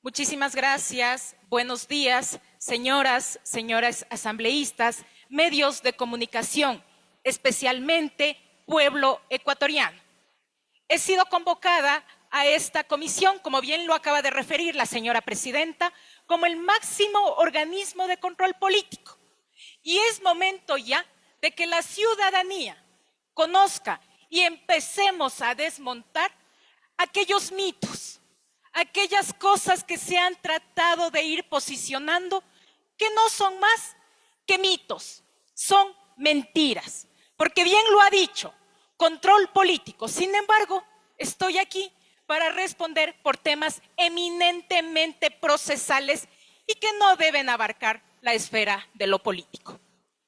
Muchísimas gracias. Buenos días, señoras, señores asambleístas, medios de comunicación, especialmente pueblo ecuatoriano. He sido convocada a esta comisión, como bien lo acaba de referir la señora presidenta, como el máximo organismo de control político. Y es momento ya de que la ciudadanía conozca y empecemos a desmontar aquellos mitos, aquellas cosas que se han tratado de ir posicionando, que no son más que mitos, son mentiras. Porque bien lo ha dicho, control político. Sin embargo, estoy aquí para responder por temas eminentemente procesales y que no deben abarcar la esfera de lo político.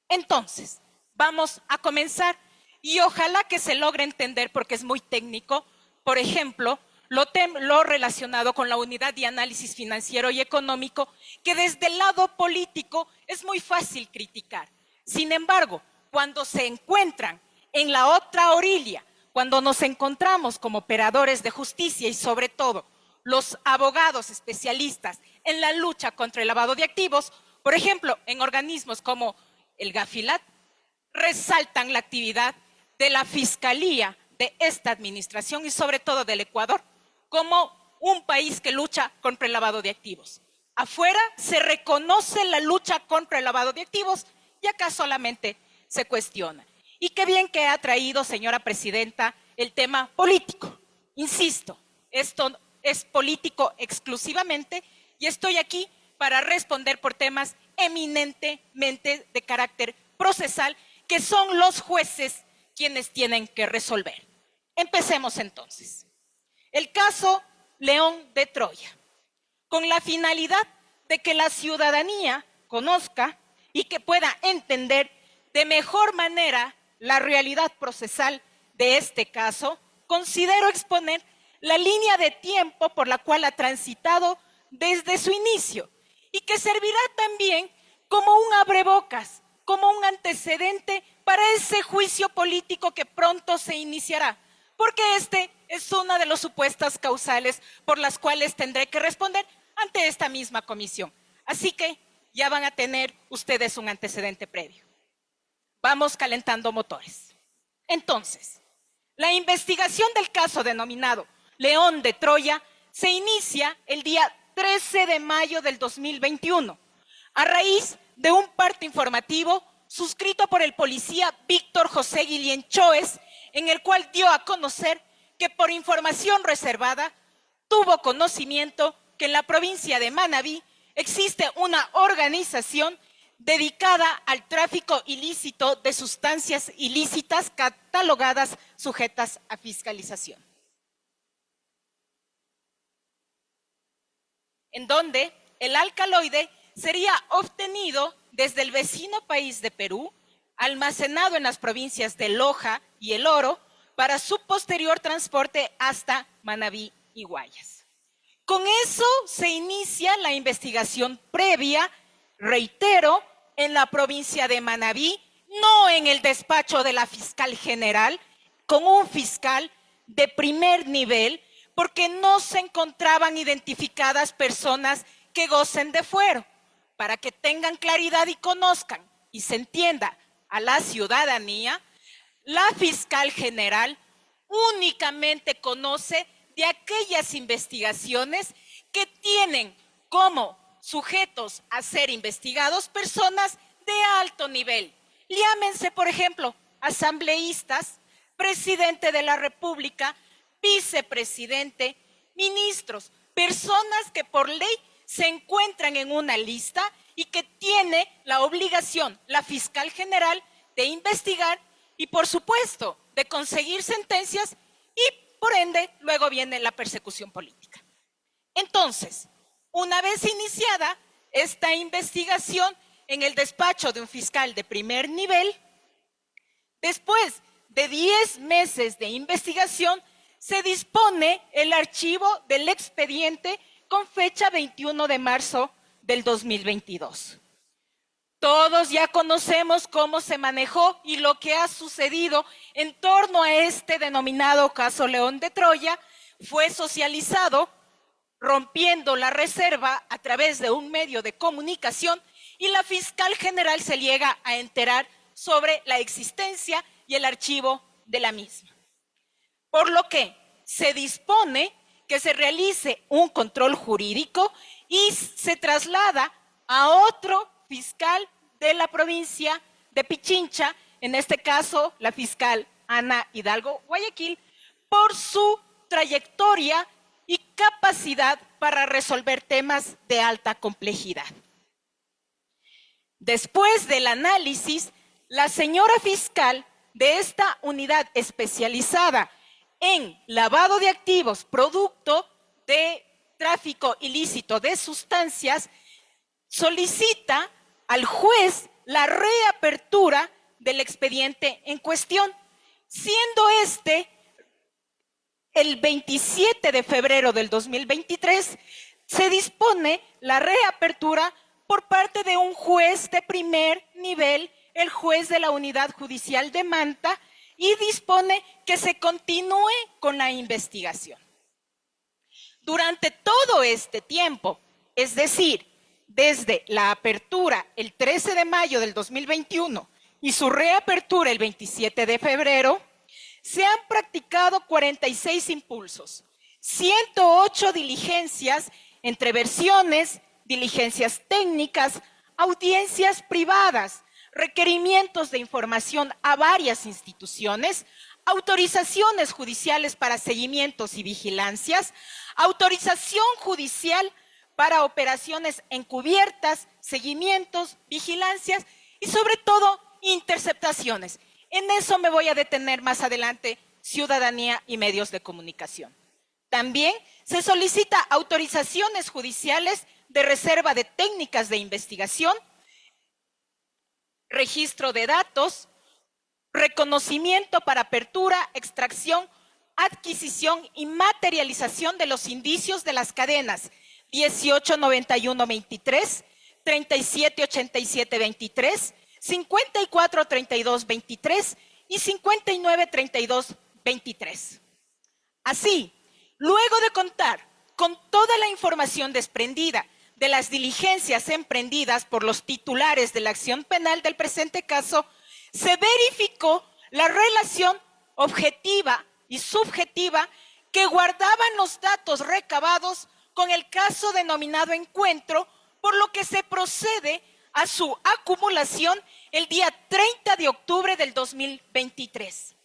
Entonces, vamos a comenzar y ojalá que se logre entender, porque es muy técnico, por ejemplo, lo relacionado con la unidad de análisis financiero y económico, que desde el lado político es muy fácil criticar. Sin embargo, cuando se encuentran en la otra orilla, cuando nos encontramos como operadores de justicia y sobre todo los abogados especialistas en la lucha contra el lavado de activos, por ejemplo, en organismos como el Gafilat, resaltan la actividad de la Fiscalía de esta administración y sobre todo del Ecuador como un país que lucha contra el lavado de activos. Afuera se reconoce la lucha contra el lavado de activos y acá solamente se cuestiona. Y qué bien que ha traído, señora presidenta, el tema político. Insisto, esto es político exclusivamente y estoy aquí para responder por temas eminentemente de carácter procesal, que son los jueces quienes tienen que resolver. Empecemos entonces. El caso León de Troya, con la finalidad de que la ciudadanía conozca y que pueda entender de mejor manera la realidad procesal de este caso, considero exponer la línea de tiempo por la cual ha transitado desde su inicio y que servirá también como un abrebocas, como un antecedente para ese juicio político que pronto se iniciará, porque este es una de las supuestas causales por las cuales tendré que responder ante esta misma comisión. Así que ya van a tener ustedes un antecedente previo. Vamos calentando motores. Entonces, la investigación del caso denominado León de Troya se inicia el día 13 de mayo del 2021, a raíz de un parte informativo suscrito por el policía Víctor José Guillén Choes, en el cual dio a conocer que por información reservada tuvo conocimiento que en la provincia de Manabí existe una organización dedicada al tráfico ilícito de sustancias ilícitas catalogadas sujetas a fiscalización, en donde el alcaloide sería obtenido desde el vecino país de Perú, almacenado en las provincias de Loja y El Oro, para su posterior transporte hasta Manabí y Guayas. Con eso se inicia la investigación previa, reitero, en la provincia de Manabí, no en el despacho de la fiscal general, con un fiscal de primer nivel, porque no se encontraban identificadas personas que gocen de fuero. Para que tengan claridad y conozcan y se entienda a la ciudadanía, la fiscal general únicamente conoce de aquellas investigaciones que tienen como sujetos a ser investigados personas de alto nivel. Llámense, por ejemplo, asambleístas, presidente de la República, vicepresidente, ministros, personas que por ley se encuentran en una lista y que tiene la obligación, la fiscal general, de investigar y, por supuesto, de conseguir sentencias y, por ende, luego viene la persecución política. Entonces, una vez iniciada esta investigación en el despacho de un fiscal de primer nivel, después de 10 meses de investigación, se dispone el archivo del expediente con fecha 21 de marzo del 2022. Todos ya conocemos cómo se manejó y lo que ha sucedido en torno a este denominado caso León de Troya. Fue socializado rompiendo la reserva a través de un medio de comunicación, y la fiscal general se llega a enterar sobre la existencia y el archivo de la misma. Por lo que se dispone que se realice un control jurídico y se traslada a otro fiscal de la provincia de Pichincha, en este caso la fiscal Ana Hidalgo Guayaquil, por su trayectoria y capacidad para resolver temas de alta complejidad. Después del análisis, la señora fiscal de esta unidad especializada en lavado de activos producto de tráfico ilícito de sustancias solicita al juez la reapertura del expediente en cuestión, siendo este el 27 de febrero del 2023, se dispone la reapertura por parte de un juez de primer nivel, el juez de la Unidad Judicial de Manta, y dispone que se continúe con la investigación. Durante todo este tiempo, es decir, desde la apertura el 13 de mayo del 2021 y su reapertura el 27 de febrero, se han practicado 46 impulsos, 108 diligencias entre versiones, diligencias técnicas, audiencias privadas, requerimientos de información a varias instituciones, autorizaciones judiciales para seguimientos y vigilancias, autorización judicial para operaciones encubiertas, seguimientos, vigilancias y sobre todo interceptaciones. En eso me voy a detener más adelante, ciudadanía y medios de comunicación. También se solicita autorizaciones judiciales de reserva de técnicas de investigación, registro de datos, reconocimiento para apertura, extracción, adquisición y materialización de los indicios de las cadenas 1891-23, 3787-23, 5432-23 y 5932-23. Así, luego de contar con toda la información desprendida de las diligencias emprendidas por los titulares de la acción penal del presente caso, se verificó la relación objetiva y subjetiva que guardaban los datos recabados con el caso denominado encuentro, por lo que se procede a su acumulación el día 30 de octubre del 2023.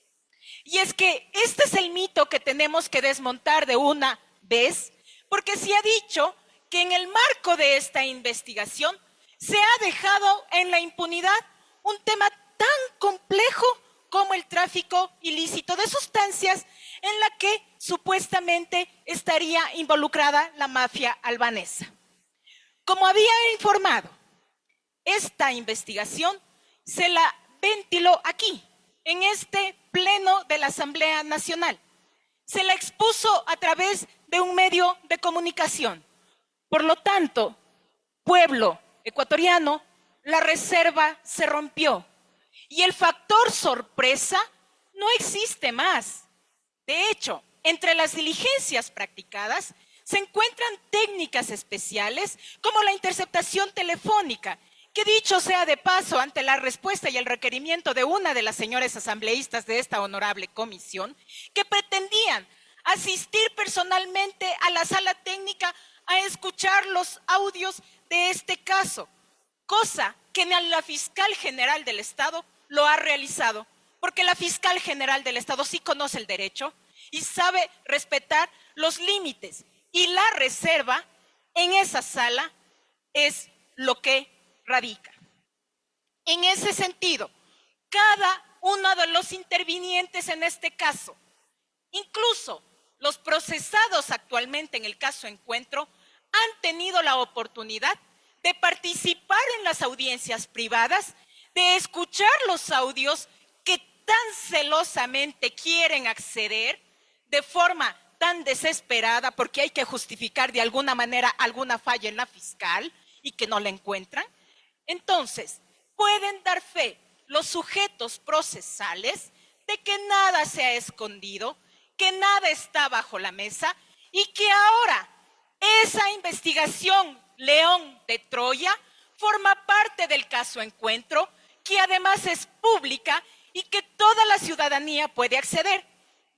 Y es que este es el mito que tenemos que desmontar de una vez, porque se ha dicho que en el marco de esta investigación se ha dejado en la impunidad un tema tan complejo como el tráfico ilícito de sustancias, en la que supuestamente estaría involucrada la mafia albanesa. Como había informado, esta investigación se la ventiló aquí, en este pleno de la Asamblea Nacional. Se la expuso a través de un medio de comunicación. Por lo tanto, pueblo ecuatoriano, la reserva se rompió y el factor sorpresa no existe más. De hecho, entre las diligencias practicadas se encuentran técnicas especiales como la interceptación telefónica, que dicho sea de paso, ante la respuesta y el requerimiento de una de las señoras asambleístas de esta honorable comisión, que pretendían asistir personalmente a la sala técnica a escuchar los audios de este caso, cosa que la fiscal general del Estado lo ha realizado, porque la fiscal general del Estado sí conoce el derecho y sabe respetar los límites, y la reserva en esa sala es lo que radica. En ese sentido, cada uno de los intervinientes en este caso, incluso los procesados actualmente en el caso Encuentro, han tenido la oportunidad de participar en las audiencias privadas, de escuchar los audios que tan celosamente quieren acceder de forma tan desesperada, porque hay que justificar de alguna manera alguna falla en la fiscal y que no la encuentran. Entonces, pueden dar fe los sujetos procesales de que nada se ha escondido, que nada está bajo la mesa y que ahora Esa investigación León de Troya forma parte del caso Encuentro, que además es pública y que toda la ciudadanía puede acceder.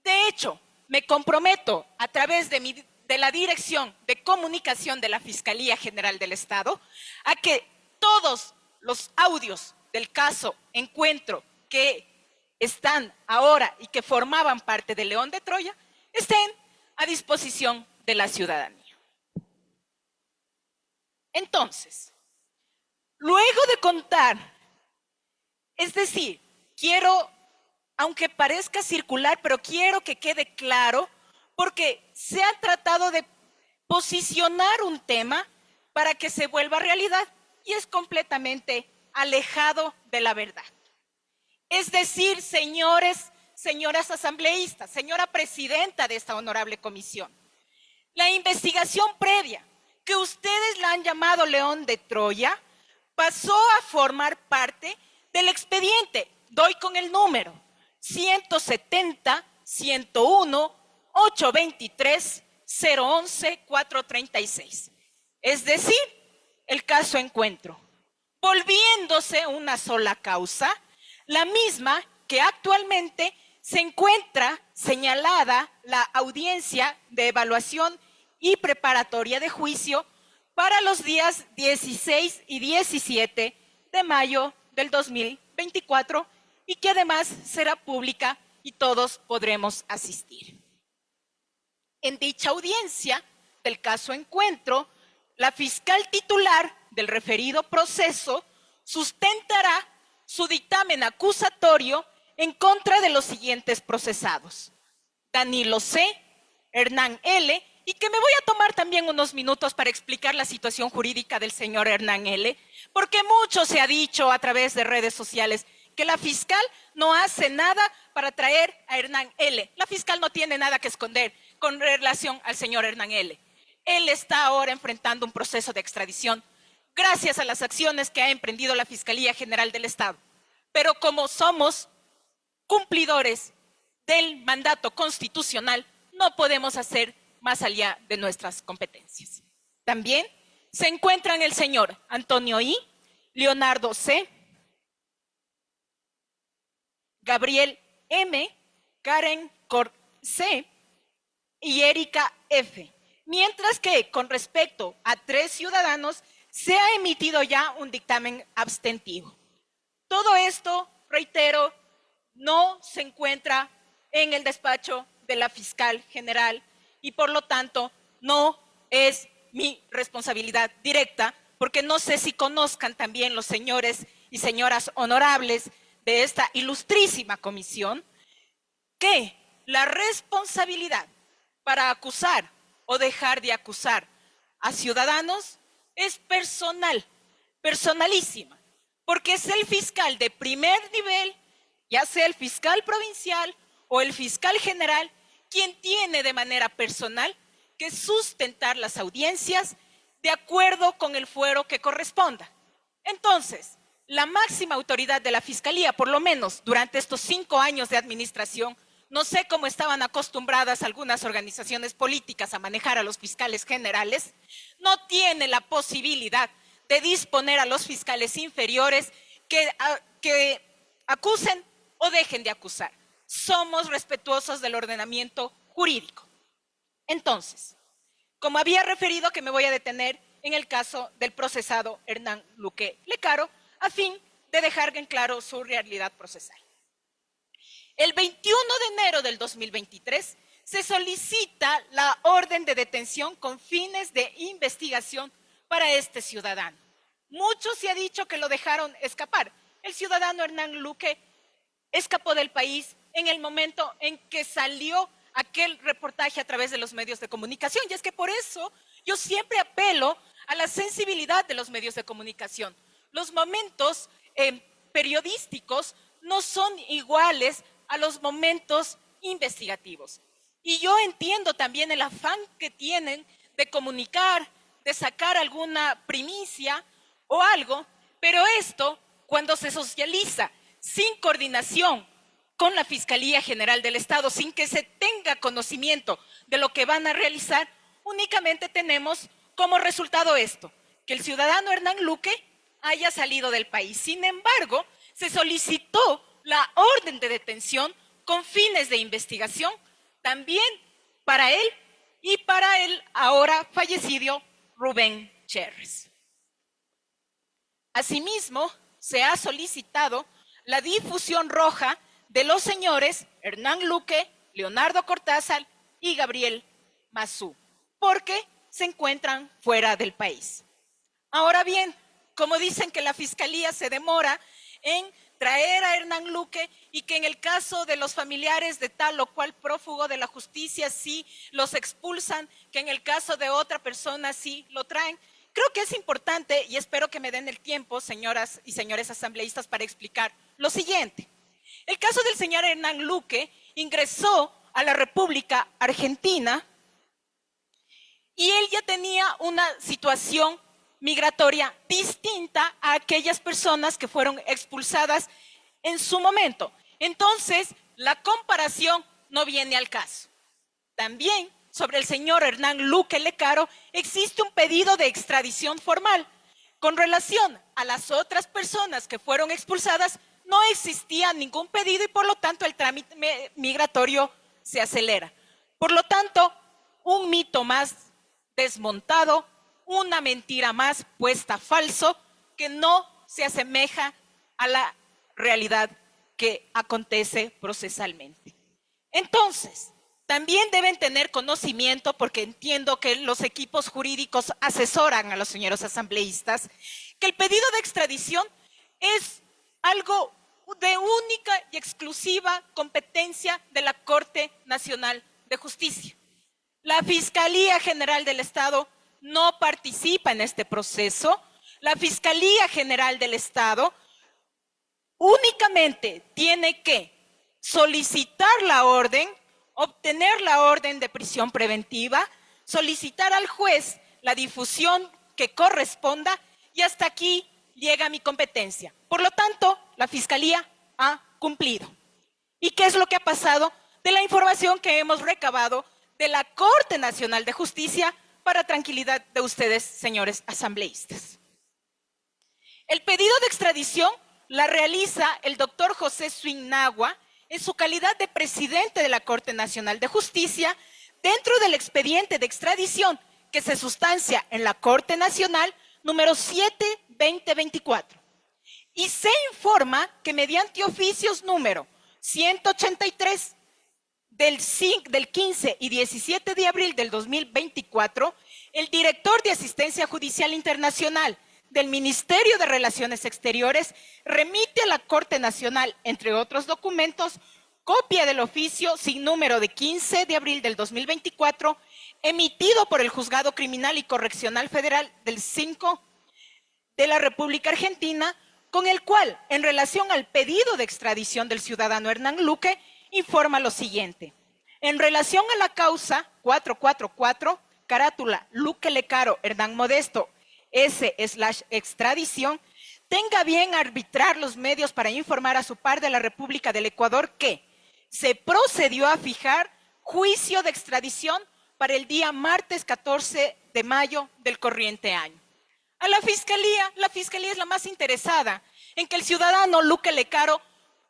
De hecho, me comprometo a través de la Dirección de Comunicación de la Fiscalía General del Estado a que todos los audios del caso Encuentro que están ahora y que formaban parte de León de Troya estén a disposición de la ciudadanía. Entonces, luego de contar, es decir, quiero, aunque parezca circular, pero quiero que quede claro, porque se ha tratado de posicionar un tema para que se vuelva realidad y es completamente alejado de la verdad. Es decir, señores, señoras asambleístas, señora presidenta de esta honorable comisión, la investigación previa, que ustedes la han llamado León de Troya, pasó a formar parte del expediente, doy con el número, 170-101-823-011-436. Es decir, el caso Encuentro, volviéndose una sola causa, la misma que actualmente se encuentra señalada la audiencia de evaluación y preparatoria de juicio para los días 16 y 17 de mayo del 2024 y que además será pública y todos podremos asistir. En dicha audiencia del caso Encuentro, la fiscal titular del referido proceso sustentará su dictamen acusatorio en contra de los siguientes procesados: Danilo C., Hernán L., y que me voy a tomar también unos minutos para explicar la situación jurídica del señor Hernán L., porque mucho se ha dicho a través de redes sociales que la fiscal no hace nada para traer a Hernán L. La fiscal no tiene nada que esconder con relación al señor Hernán L. Él está ahora enfrentando un proceso de extradición gracias a las acciones que ha emprendido la Fiscalía General del Estado. Pero como somos cumplidores del mandato constitucional, no podemos hacer más allá de nuestras competencias. También se encuentran el señor Antonio I., Leonardo C., Gabriel M., Karen Cor C. y Erika F., mientras que con respecto a 3 ciudadanos se ha emitido ya un dictamen abstentivo. Todo esto, reitero, no se encuentra en el despacho de la fiscal general y por lo tanto no es mi responsabilidad directa, porque no sé si conozcan también los señores y señoras honorables de esta ilustrísima comisión que la responsabilidad para acusar o dejar de acusar a ciudadanos es personal, personalísima, porque es el fiscal de primer nivel, ya sea el fiscal provincial o el fiscal general, quien tiene de manera personal que sustentar las audiencias de acuerdo con el fuero que corresponda. Entonces, la máxima autoridad de la Fiscalía, por lo menos durante estos 5 años de administración, no sé cómo estaban acostumbradas algunas organizaciones políticas a manejar a los fiscales generales, no tiene la posibilidad de disponer a los fiscales inferiores que acusen o dejen de acusar. Somos respetuosos del ordenamiento jurídico. Entonces, como había referido, que me voy a detener en el caso del procesado Hernán Luque Lecaro, a fin de dejar en claro su realidad procesal. El 21 de enero del 2023 se solicita la orden de detención con fines de investigación para este ciudadano. Mucho se ha dicho que lo dejaron escapar. El ciudadano Hernán Luque escapó del país en el momento en que salió aquel reportaje a través de los medios de comunicación. Y es que por eso yo siempre apelo a la sensibilidad de los medios de comunicación. Los momentos periodísticos no son iguales a los momentos investigativos. Y yo entiendo también el afán que tienen de comunicar, de sacar alguna primicia o algo, pero esto, cuando se socializa sin coordinación con la Fiscalía General del Estado, sin que se tenga conocimiento de lo que van a realizar, únicamente tenemos como resultado esto, que el ciudadano Hernán Luque haya salido del país. Sin embargo, se solicitó la orden de detención con fines de investigación también para él y para el ahora fallecido Rubén Cherres. Asimismo, se ha solicitado la difusión roja de los señores Hernán Luque, Leonardo Cortázar y Gabriel Mazú, porque se encuentran fuera del país. Ahora bien, como dicen que la Fiscalía se demora en traer a Hernán Luque y que en el caso de los familiares de tal o cual prófugo de la justicia sí los expulsan, que en el caso de otra persona sí lo traen, creo que es importante y espero que me den el tiempo, señoras y señores asambleístas, para explicar lo siguiente. El caso del señor Hernán Luque ingresó a la República Argentina y él ya tenía una situación migratoria distinta a aquellas personas que fueron expulsadas en su momento. Entonces, la comparación no viene al caso. También, sobre el señor Hernán Luque Lecaro, existe un pedido de extradición formal. Con relación a las otras personas que fueron expulsadas, no existía ningún pedido y por lo tanto el trámite migratorio se acelera. Por lo tanto, un mito más desmontado, una mentira más puesta a falso que no se asemeja a la realidad que acontece procesalmente. Entonces, también deben tener conocimiento, porque entiendo que los equipos jurídicos asesoran a los señores asambleístas, que el pedido de extradición es algo de única y exclusiva competencia de la Corte Nacional de Justicia. La Fiscalía General del Estado no participa en este proceso. La Fiscalía General del Estado únicamente tiene que solicitar la orden, obtener la orden de prisión preventiva, solicitar al juez la difusión que corresponda y hasta aquí llega mi competencia. Por lo tanto, la Fiscalía ha cumplido. ¿Y qué es lo que ha pasado? De la información que hemos recabado de la Corte Nacional de Justicia para tranquilidad de ustedes, señores asambleístas. El pedido de extradición la realiza el doctor José Suignagua en su calidad de presidente de la Corte Nacional de Justicia dentro del expediente de extradición que se sustancia en la Corte Nacional número 7-2024. Y se informa que mediante oficios número 183 del 15 y 17 de abril del 2024, el director de Asistencia Judicial Internacional del Ministerio de Relaciones Exteriores remite a la Corte Nacional, entre otros documentos, copia del oficio sin número de 15 de abril del 2024, emitido por el Juzgado Criminal y Correccional Federal del 5 de la República Argentina, con el cual, en relación al pedido de extradición del ciudadano Hernán Luque, informa lo siguiente. En relación a la causa 444, carátula Luque Lecaro Hernán Modesto, S/extradición, tenga bien arbitrar los medios para informar a su par de la República del Ecuador que se procedió a fijar juicio de extradición para el día martes 14 de mayo del corriente año. A la Fiscalía es la más interesada en que el ciudadano Luque Lecaro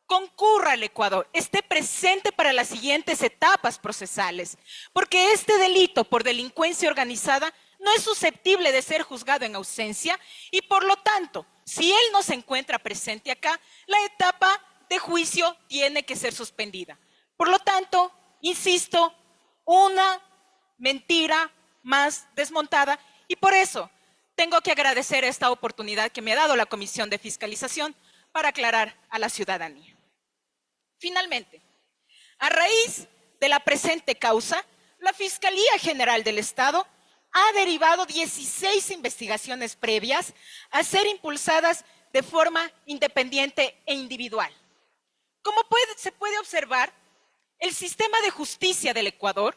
concurra al Ecuador, esté presente para las siguientes etapas procesales, porque este delito por delincuencia organizada no es susceptible de ser juzgado en ausencia y por lo tanto, si él no se encuentra presente acá, la etapa de juicio tiene que ser suspendida. Por lo tanto, insisto, una mentira más desmontada y por eso tengo que agradecer esta oportunidad que me ha dado la Comisión de Fiscalización para aclarar a la ciudadanía. Finalmente, a raíz de la presente causa, la Fiscalía General del Estado ha derivado 16 investigaciones previas a ser impulsadas de forma independiente e individual. Como se puede observar, el sistema de justicia del Ecuador,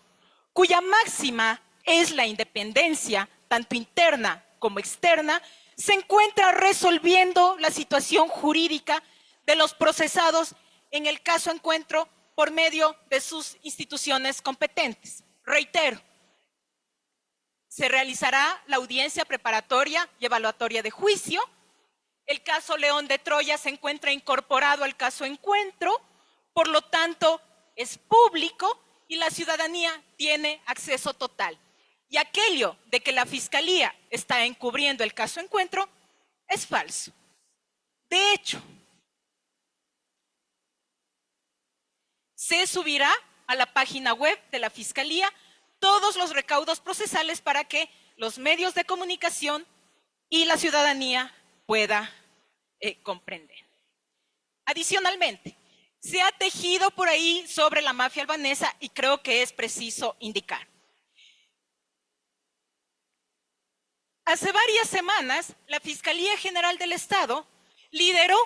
cuya máxima es la independencia, tanto interna como externa, se encuentra resolviendo la situación jurídica de los procesados en el caso encuentro por medio de sus instituciones competentes. Reitero, Se realizará la audiencia preparatoria y evaluatoria de juicio. El caso León de Troya se encuentra incorporado al caso Encuentro, por lo tanto es público y la ciudadanía tiene acceso total. Y aquello de que la Fiscalía está encubriendo el caso Encuentro es falso. De hecho, se subirá a la página web de la Fiscalía todos los recaudos procesales para que los medios de comunicación y la ciudadanía pueda comprender. Adicionalmente, se ha tejido por ahí sobre la mafia albanesa y creo que es preciso indicar. Hace varias semanas, la Fiscalía General del Estado lideró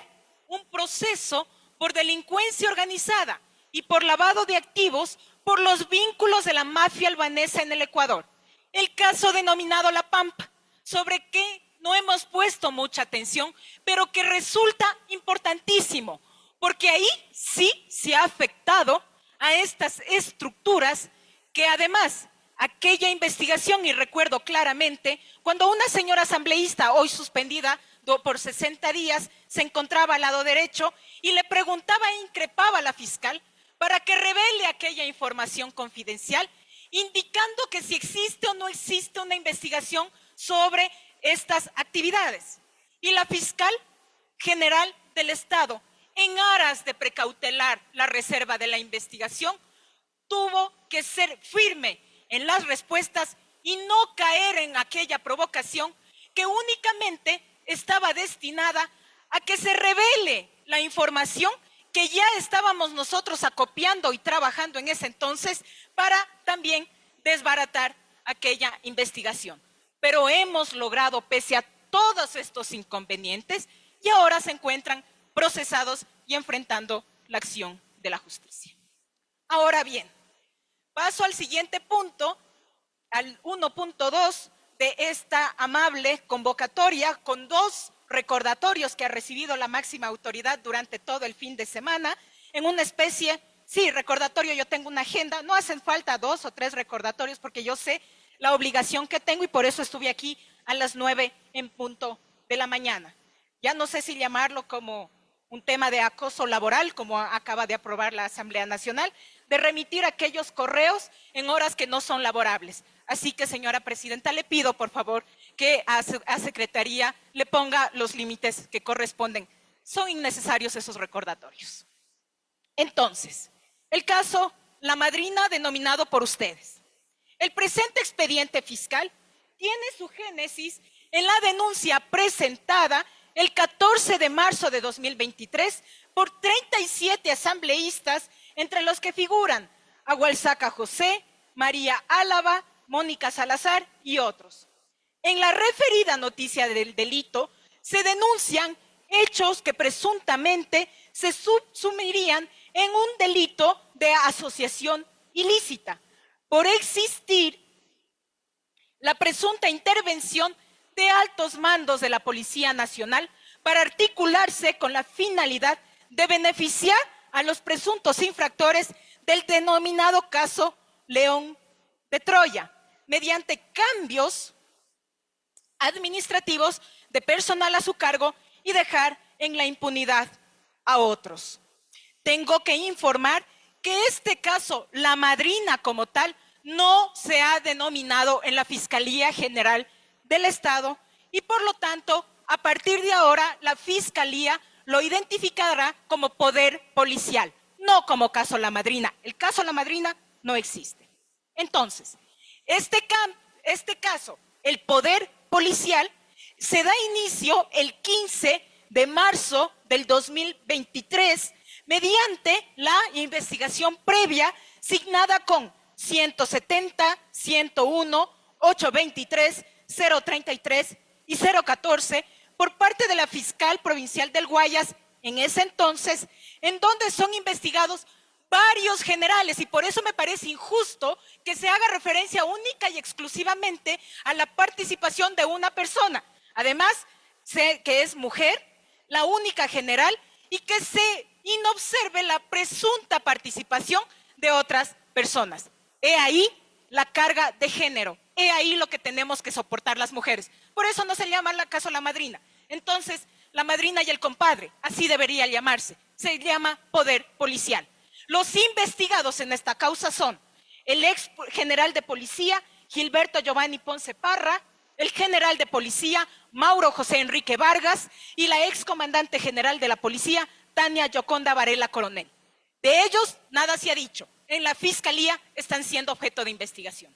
un proceso por delincuencia organizada y por lavado de activos por los vínculos de la mafia albanesa en el Ecuador. El caso denominado La Pampa, sobre que no hemos puesto mucha atención, pero que resulta importantísimo, porque ahí sí se ha afectado a estas estructuras que además aquella investigación, y recuerdo claramente, cuando una señora asambleísta, hoy suspendida por 60 días, se encontraba al lado derecho y le preguntaba e increpaba a la fiscal para que revele aquella información confidencial, indicando que si existe o no existe una investigación sobre estas actividades. Y la fiscal general del Estado, en aras de precautelar la reserva de la investigación, tuvo que ser firme en las respuestas y no caer en aquella provocación que únicamente estaba destinada a que se revele la información que ya estábamos nosotros acopiando y trabajando en ese entonces para también desbaratar aquella investigación. Pero hemos logrado, pese a todos estos inconvenientes, y ahora se encuentran procesados y enfrentando la acción de la justicia. Ahora bien, paso al siguiente punto, al 1.2 de esta amable convocatoria, con 2 recordatorios que ha recibido la máxima autoridad durante todo el fin de semana, en una especie, sí, recordatorio, yo tengo una agenda, no hacen falta 2 o 3 recordatorios porque yo sé la obligación que tengo y por eso estuve aquí a las 9 en punto de la mañana. Ya no sé si llamarlo como un tema de acoso laboral, como acaba de aprobar la Asamblea Nacional, de remitir aquellos correos en horas que no son laborables. Así que, señora presidenta, le pido, por favor, que a Secretaría le ponga los límites que corresponden. Son innecesarios esos recordatorios. Entonces, el caso La Madrina denominado por ustedes. El presente expediente fiscal tiene su génesis en la denuncia presentada el 14 de marzo de 2023 por 37 asambleístas, entre los que figuran Agualsaca José, María Álava, Mónica Salazar y otros. En la referida noticia del delito se denuncian hechos que presuntamente se subsumirían en un delito de asociación ilícita por existir la presunta intervención de altos mandos de la Policía Nacional para articularse con la finalidad de beneficiar a los presuntos infractores del denominado caso León de Troya, mediante cambios administrativos de personal a su cargo y dejar en la impunidad a otros. Tengo que informar que este caso, La Madrina como tal, no se ha denominado en la Fiscalía General del Estado y por lo tanto, a partir de ahora, la Fiscalía lo identificará como poder policial, no como caso La Madrina. El caso La Madrina no existe. Entonces, este caso, el poder policial, se da inicio el 15 de marzo del 2023 mediante la investigación previa signada con 170, 101, 823, 033 y 014 por parte de la fiscal provincial del Guayas en ese entonces, en donde son investigados varios generales, y por eso me parece injusto que se haga referencia única y exclusivamente a la participación de una persona. Además, sé que es mujer, la única general, y que se inobserve la presunta participación de otras personas. He ahí la carga de género. He ahí lo que tenemos que soportar las mujeres. Por eso no se llama acaso la madrina. Entonces, la madrina y el compadre, así debería llamarse. Se llama poder policial. Los investigados en esta causa son el ex general de policía, Gilberto Giovanni Ponce Parra, el general de policía, Mauro José Enrique Vargas, y la ex comandante general de la policía, Tania Yoconda Varela Coronel. De ellos, nada se ha dicho. En la fiscalía están siendo objeto de investigación.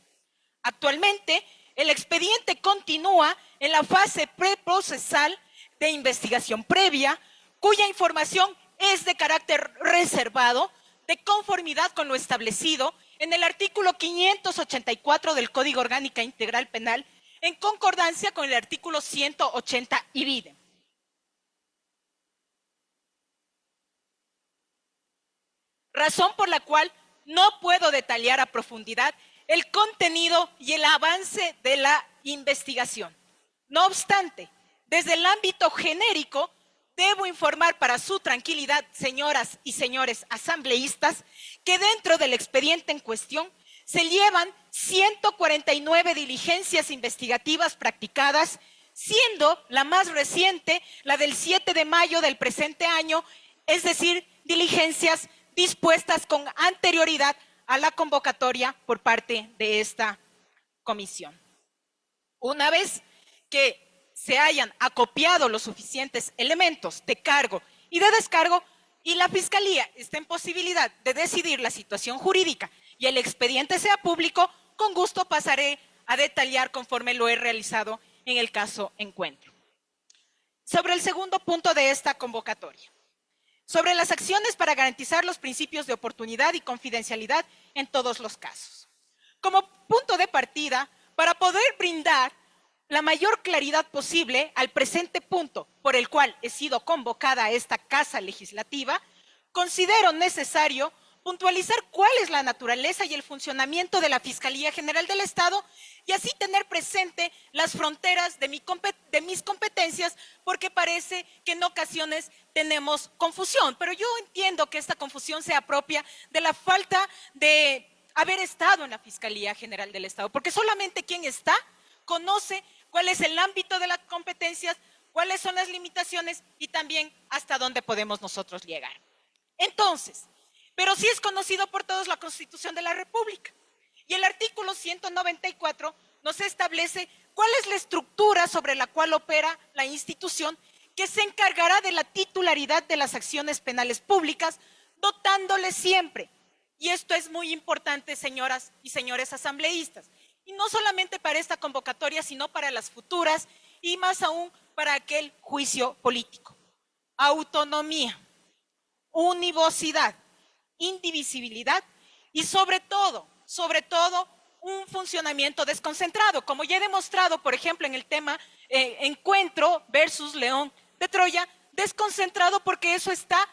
Actualmente, el expediente continúa en la fase preprocesal de investigación previa, cuya información es de carácter reservado, de conformidad con lo establecido en el artículo 584 del Código Orgánico Integral Penal, en concordancia con el artículo 180 IBIDE. Razón por la cual no puedo detallar a profundidad el contenido y el avance de la investigación. No obstante, desde el ámbito genérico, debo informar para su tranquilidad, señoras y señores asambleístas, que dentro del expediente en cuestión se llevan 149 diligencias investigativas practicadas, siendo la más reciente la del 7 de mayo del presente año, es decir, diligencias dispuestas con anterioridad a la convocatoria por parte de esta comisión. Una vez que se hayan acopiado los suficientes elementos de cargo y de descargo y la Fiscalía esté en posibilidad de decidir la situación jurídica y el expediente sea público, con gusto pasaré a detallar conforme lo he realizado en el caso Encuentro. Sobre el segundo punto de esta convocatoria. Sobre las acciones para garantizar los principios de oportunidad y confidencialidad en todos los casos. Como punto de partida, para poder brindar la mayor claridad posible al presente punto por el cual he sido convocada a esta casa legislativa, considero necesario puntualizar cuál es la naturaleza y el funcionamiento de la Fiscalía General del Estado y así tener presente las fronteras de mis competencias, porque parece que en ocasiones tenemos confusión, pero yo entiendo que esta confusión sea propia de la falta de haber estado en la Fiscalía General del Estado, porque solamente quien está conoce cuál es el ámbito de las competencias, cuáles son las limitaciones y también hasta dónde podemos nosotros llegar. Entonces, pero sí es conocido por todos la Constitución de la República. Y el artículo 194 nos establece cuál es la estructura sobre la cual opera la institución que se encargará de la titularidad de las acciones penales públicas, dotándole siempre. Y esto es muy importante, señoras y señores asambleístas. Y no solamente para esta convocatoria, sino para las futuras y más aún para aquel juicio político. Autonomía, univocidad, indivisibilidad y sobre todo, un funcionamiento desconcentrado, como ya he demostrado, por ejemplo, en el tema Encuentro versus León de Troya, desconcentrado porque eso está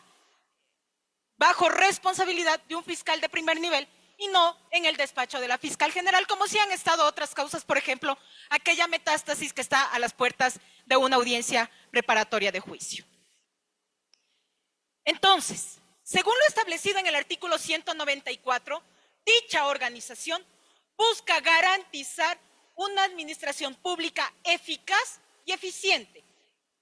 bajo responsabilidad de un fiscal de primer nivel y no en el despacho de la fiscal general, como si han estado otras causas, por ejemplo, aquella metástasis que está a las puertas de una audiencia preparatoria de juicio. Entonces, según lo establecido en el artículo 194, dicha organización busca garantizar una administración pública eficaz y eficiente,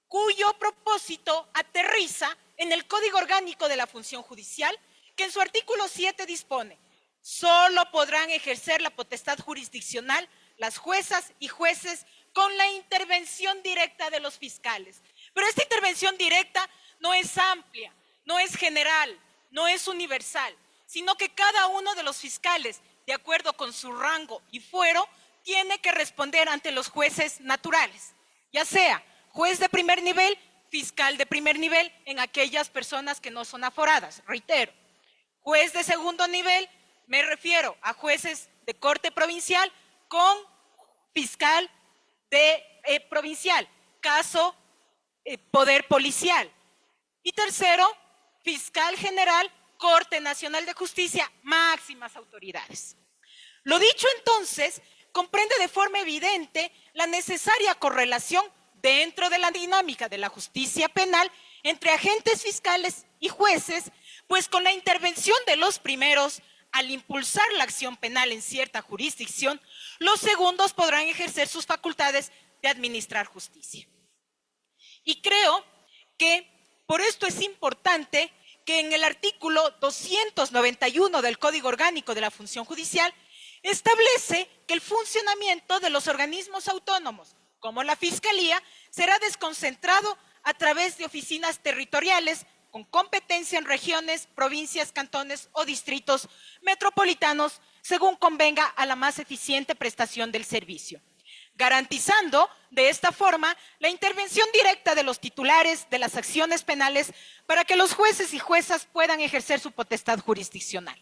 cuyo propósito aterriza en el Código Orgánico de la Función Judicial, que en su artículo 7 dispone: solo podrán ejercer la potestad jurisdiccional las juezas y jueces con la intervención directa de los fiscales. Pero esta intervención directa no es amplia, no es general, no es universal, sino que cada uno de los fiscales, de acuerdo con su rango y fuero, tiene que responder ante los jueces naturales, ya sea juez de primer nivel, fiscal de primer nivel en aquellas personas que no son aforadas, reitero. Juez de segundo nivel, me refiero a jueces de corte provincial con fiscal de provincial, caso poder policial. Y tercero, fiscal general, Corte Nacional de Justicia, máximas autoridades. Lo dicho entonces comprende de forma evidente la necesaria correlación dentro de la dinámica de la justicia penal entre agentes fiscales y jueces, pues con la intervención de los primeros al impulsar la acción penal en cierta jurisdicción, los segundos podrán ejercer sus facultades de administrar justicia. Y creo que por esto es importante que en el artículo 291 del Código Orgánico de la Función Judicial establece que el funcionamiento de los organismos autónomos, como la Fiscalía, será desconcentrado a través de oficinas territoriales con competencia en regiones, provincias, cantones o distritos metropolitanos, según convenga a la más eficiente prestación del servicio, garantizando de esta forma la intervención directa de los titulares de las acciones penales para que los jueces y juezas puedan ejercer su potestad jurisdiccional.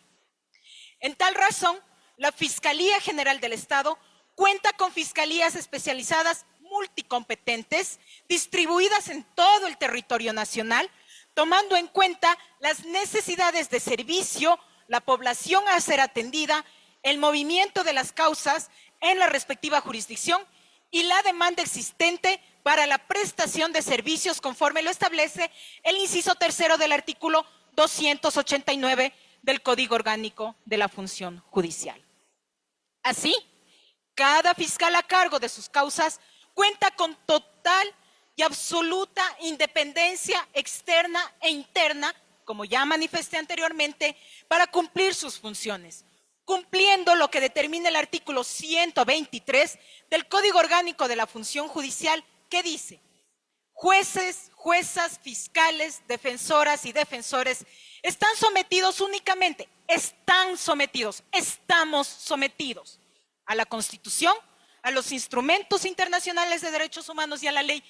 En tal razón, la Fiscalía General del Estado cuenta con fiscalías especializadas multicompetentes distribuidas en todo el territorio nacional, tomando en cuenta las necesidades de servicio, la población a ser atendida, el movimiento de las causas en la respectiva jurisdicción y la demanda existente para la prestación de servicios conforme lo establece el inciso tercero del artículo 289 del Código Orgánico de la Función Judicial. Así, cada fiscal a cargo de sus causas cuenta con total y absoluta independencia externa e interna, como ya manifesté anteriormente, para cumplir sus funciones, cumpliendo lo que determina el artículo 123 del Código Orgánico de la Función Judicial, que dice: jueces, juezas, fiscales, defensoras y defensores están sometidos únicamente, estamos sometidos a la Constitución, a los instrumentos internacionales de derechos humanos y a la ley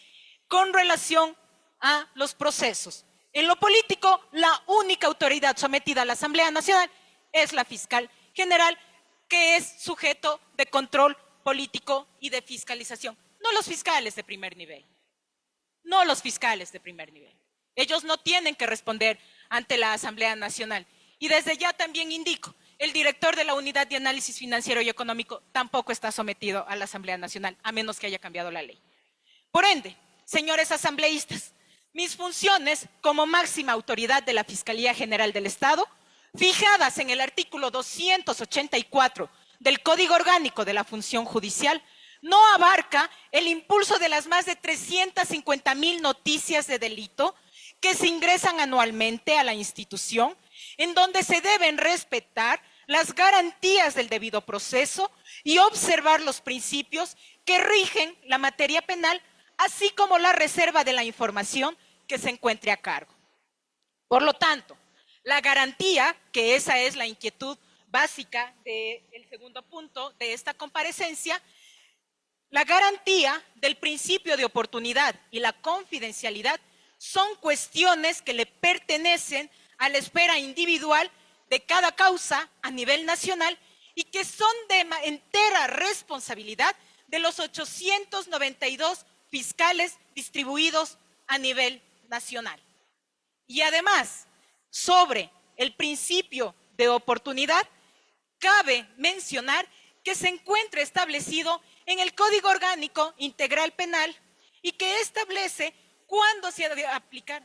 con relación a los procesos. En lo político, la única autoridad sometida a la Asamblea Nacional es la fiscal general, que es sujeto de control político y de fiscalización, no los fiscales de primer nivel. No los fiscales de primer nivel. Ellos no tienen que responder ante la Asamblea Nacional. Y desde ya también indico, el director de la Unidad de Análisis Financiero y Económico tampoco está sometido a la Asamblea Nacional, a menos que haya cambiado la ley. Por ende, señores asambleístas, mis funciones como máxima autoridad de la Fiscalía General del Estado, fijadas en el artículo 284 del Código Orgánico de la Función Judicial, no abarca el impulso de las más de 350,000 noticias de delito que se ingresan anualmente a la institución, en donde se deben respetar las garantías del debido proceso y observar los principios que rigen la materia penal, así como la reserva de la información que se encuentre a cargo. Por lo tanto, la garantía, que esa es la inquietud básica del segundo punto de esta comparecencia, la garantía del principio de oportunidad y la confidencialidad son cuestiones que le pertenecen a la esfera individual de cada causa a nivel nacional y que son de entera responsabilidad de los 892 fiscales distribuidos a nivel nacional. Y además, sobre el principio de oportunidad, cabe mencionar que se encuentra establecido en el Código Orgánico Integral Penal y que establece cuándo se ha de aplicar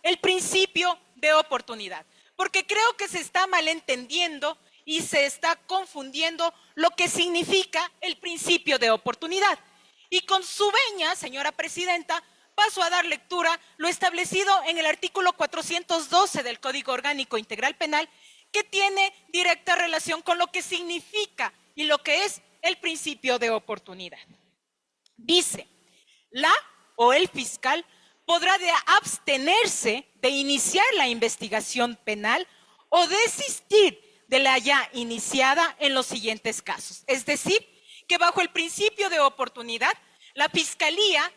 el principio de oportunidad. Porque creo que se está malentendiendo y se está confundiendo lo que significa el principio de oportunidad. Y con su venia, señora presidenta, paso a dar lectura lo establecido en el artículo 412 del Código Orgánico Integral Penal, que tiene directa relación con lo que significa y lo que es el principio de oportunidad. Dice: la o el fiscal podrá abstenerse de iniciar la investigación penal o desistir de la ya iniciada en los siguientes casos. Es decir, que bajo el principio de oportunidad, la fiscalía,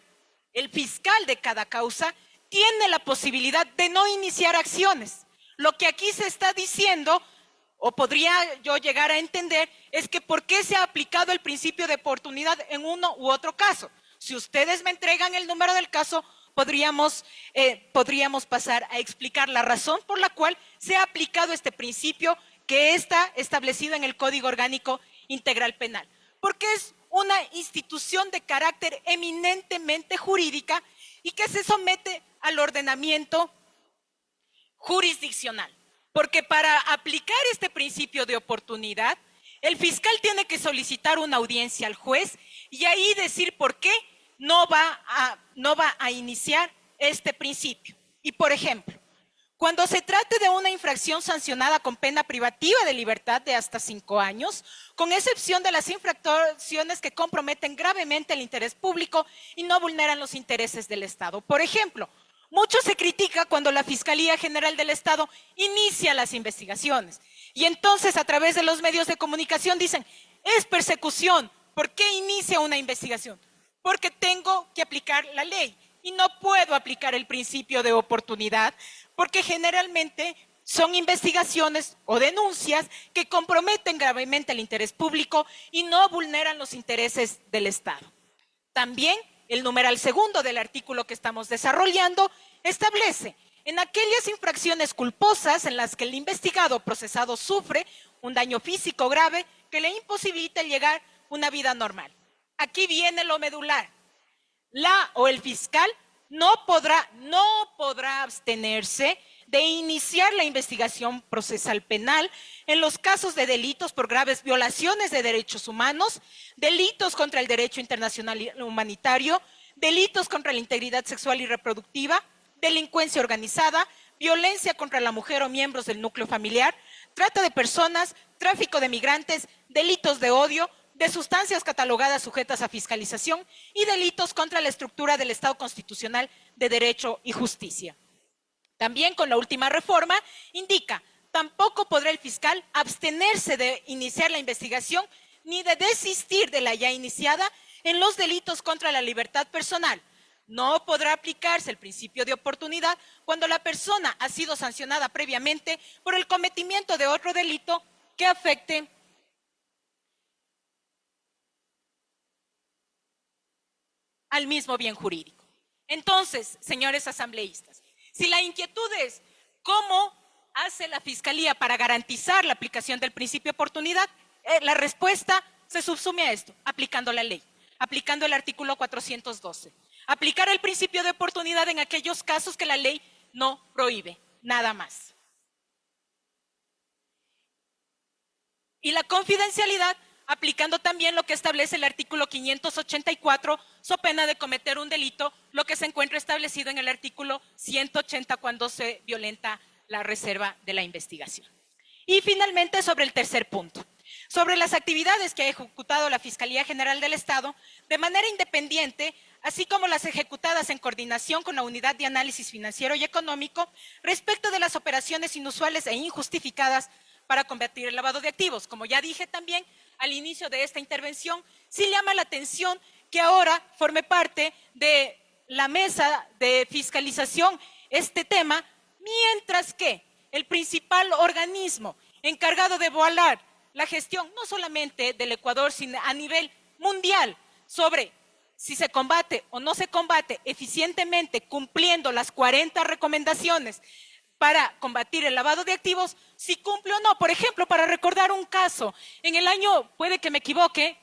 el fiscal de cada causa, tiene la posibilidad de no iniciar acciones. Lo que aquí se está diciendo, o podría yo llegar a entender, es que ¿por qué se ha aplicado el principio de oportunidad en uno u otro caso? Si ustedes me entregan el número del caso, podríamos pasar a explicar la razón por la cual se ha aplicado este principio que está establecido en el Código Orgánico Integral Penal. Porque es una institución de carácter eminentemente jurídica y que se somete al ordenamiento jurisdiccional. Porque para aplicar este principio de oportunidad, el fiscal tiene que solicitar una audiencia al juez y ahí decir por qué no va a iniciar este principio. Y por ejemplo, cuando se trate de una infracción sancionada con pena privativa de libertad de hasta 5 años, con excepción de las infracciones que comprometen gravemente el interés público y no vulneran los intereses del Estado. Por ejemplo, mucho se critica cuando la Fiscalía General del Estado inicia las investigaciones y entonces a través de los medios de comunicación dicen, es persecución, ¿por qué inicia una investigación? Porque tengo que aplicar la ley y no puedo aplicar el principio de oportunidad porque generalmente son investigaciones o denuncias que comprometen gravemente el interés público y no vulneran los intereses del Estado. También el numeral segundo del artículo que estamos desarrollando establece en aquellas infracciones culposas en las que el investigado o procesado sufre un daño físico grave que le imposibilita llegar a una vida normal. Aquí viene lo medular. La o el fiscal no podrá abstenerse de iniciar la investigación procesal penal en los casos de delitos por graves violaciones de derechos humanos, delitos contra el derecho internacional humanitario, delitos contra la integridad sexual y reproductiva, delincuencia organizada, violencia contra la mujer o miembros del núcleo familiar, trata de personas, tráfico de migrantes, delitos de odio, de sustancias catalogadas sujetas a fiscalización y delitos contra la estructura del Estado constitucional de derecho y justicia. También con la última reforma indica, tampoco podrá el fiscal abstenerse de iniciar la investigación ni de desistir de la ya iniciada en los delitos contra la libertad personal. No podrá aplicarse el principio de oportunidad cuando la persona ha sido sancionada previamente por el cometimiento de otro delito que afecte al mismo bien jurídico. Entonces, señores asambleístas, si la inquietud es cómo hace la Fiscalía para garantizar la aplicación del principio de oportunidad, la respuesta se subsume a esto, aplicando la ley, aplicando el artículo 412. Aplicar el principio de oportunidad en aquellos casos que la ley no prohíbe, nada más. Y la confidencialidad, aplicando también lo que establece el artículo 584, so pena de cometer un delito, lo que se encuentra establecido en el artículo 180 cuando se violenta la reserva de la investigación. Y finalmente, sobre el tercer punto, sobre las actividades que ha ejecutado la Fiscalía General del Estado de manera independiente, así como las ejecutadas en coordinación con la Unidad de Análisis Financiero y Económico, respecto de las operaciones inusuales e injustificadas para combatir el lavado de activos. Como ya dije también al inicio de esta intervención, sí llama la atención que ahora forme parte de la mesa de fiscalización este tema, mientras que el principal organismo encargado de evaluar la gestión, no solamente del Ecuador, sino a nivel mundial, sobre si se combate o no se combate eficientemente cumpliendo las 40 recomendaciones para combatir el lavado de activos, si cumple o no. Por ejemplo, para recordar un caso, en el año, puede que me equivoque,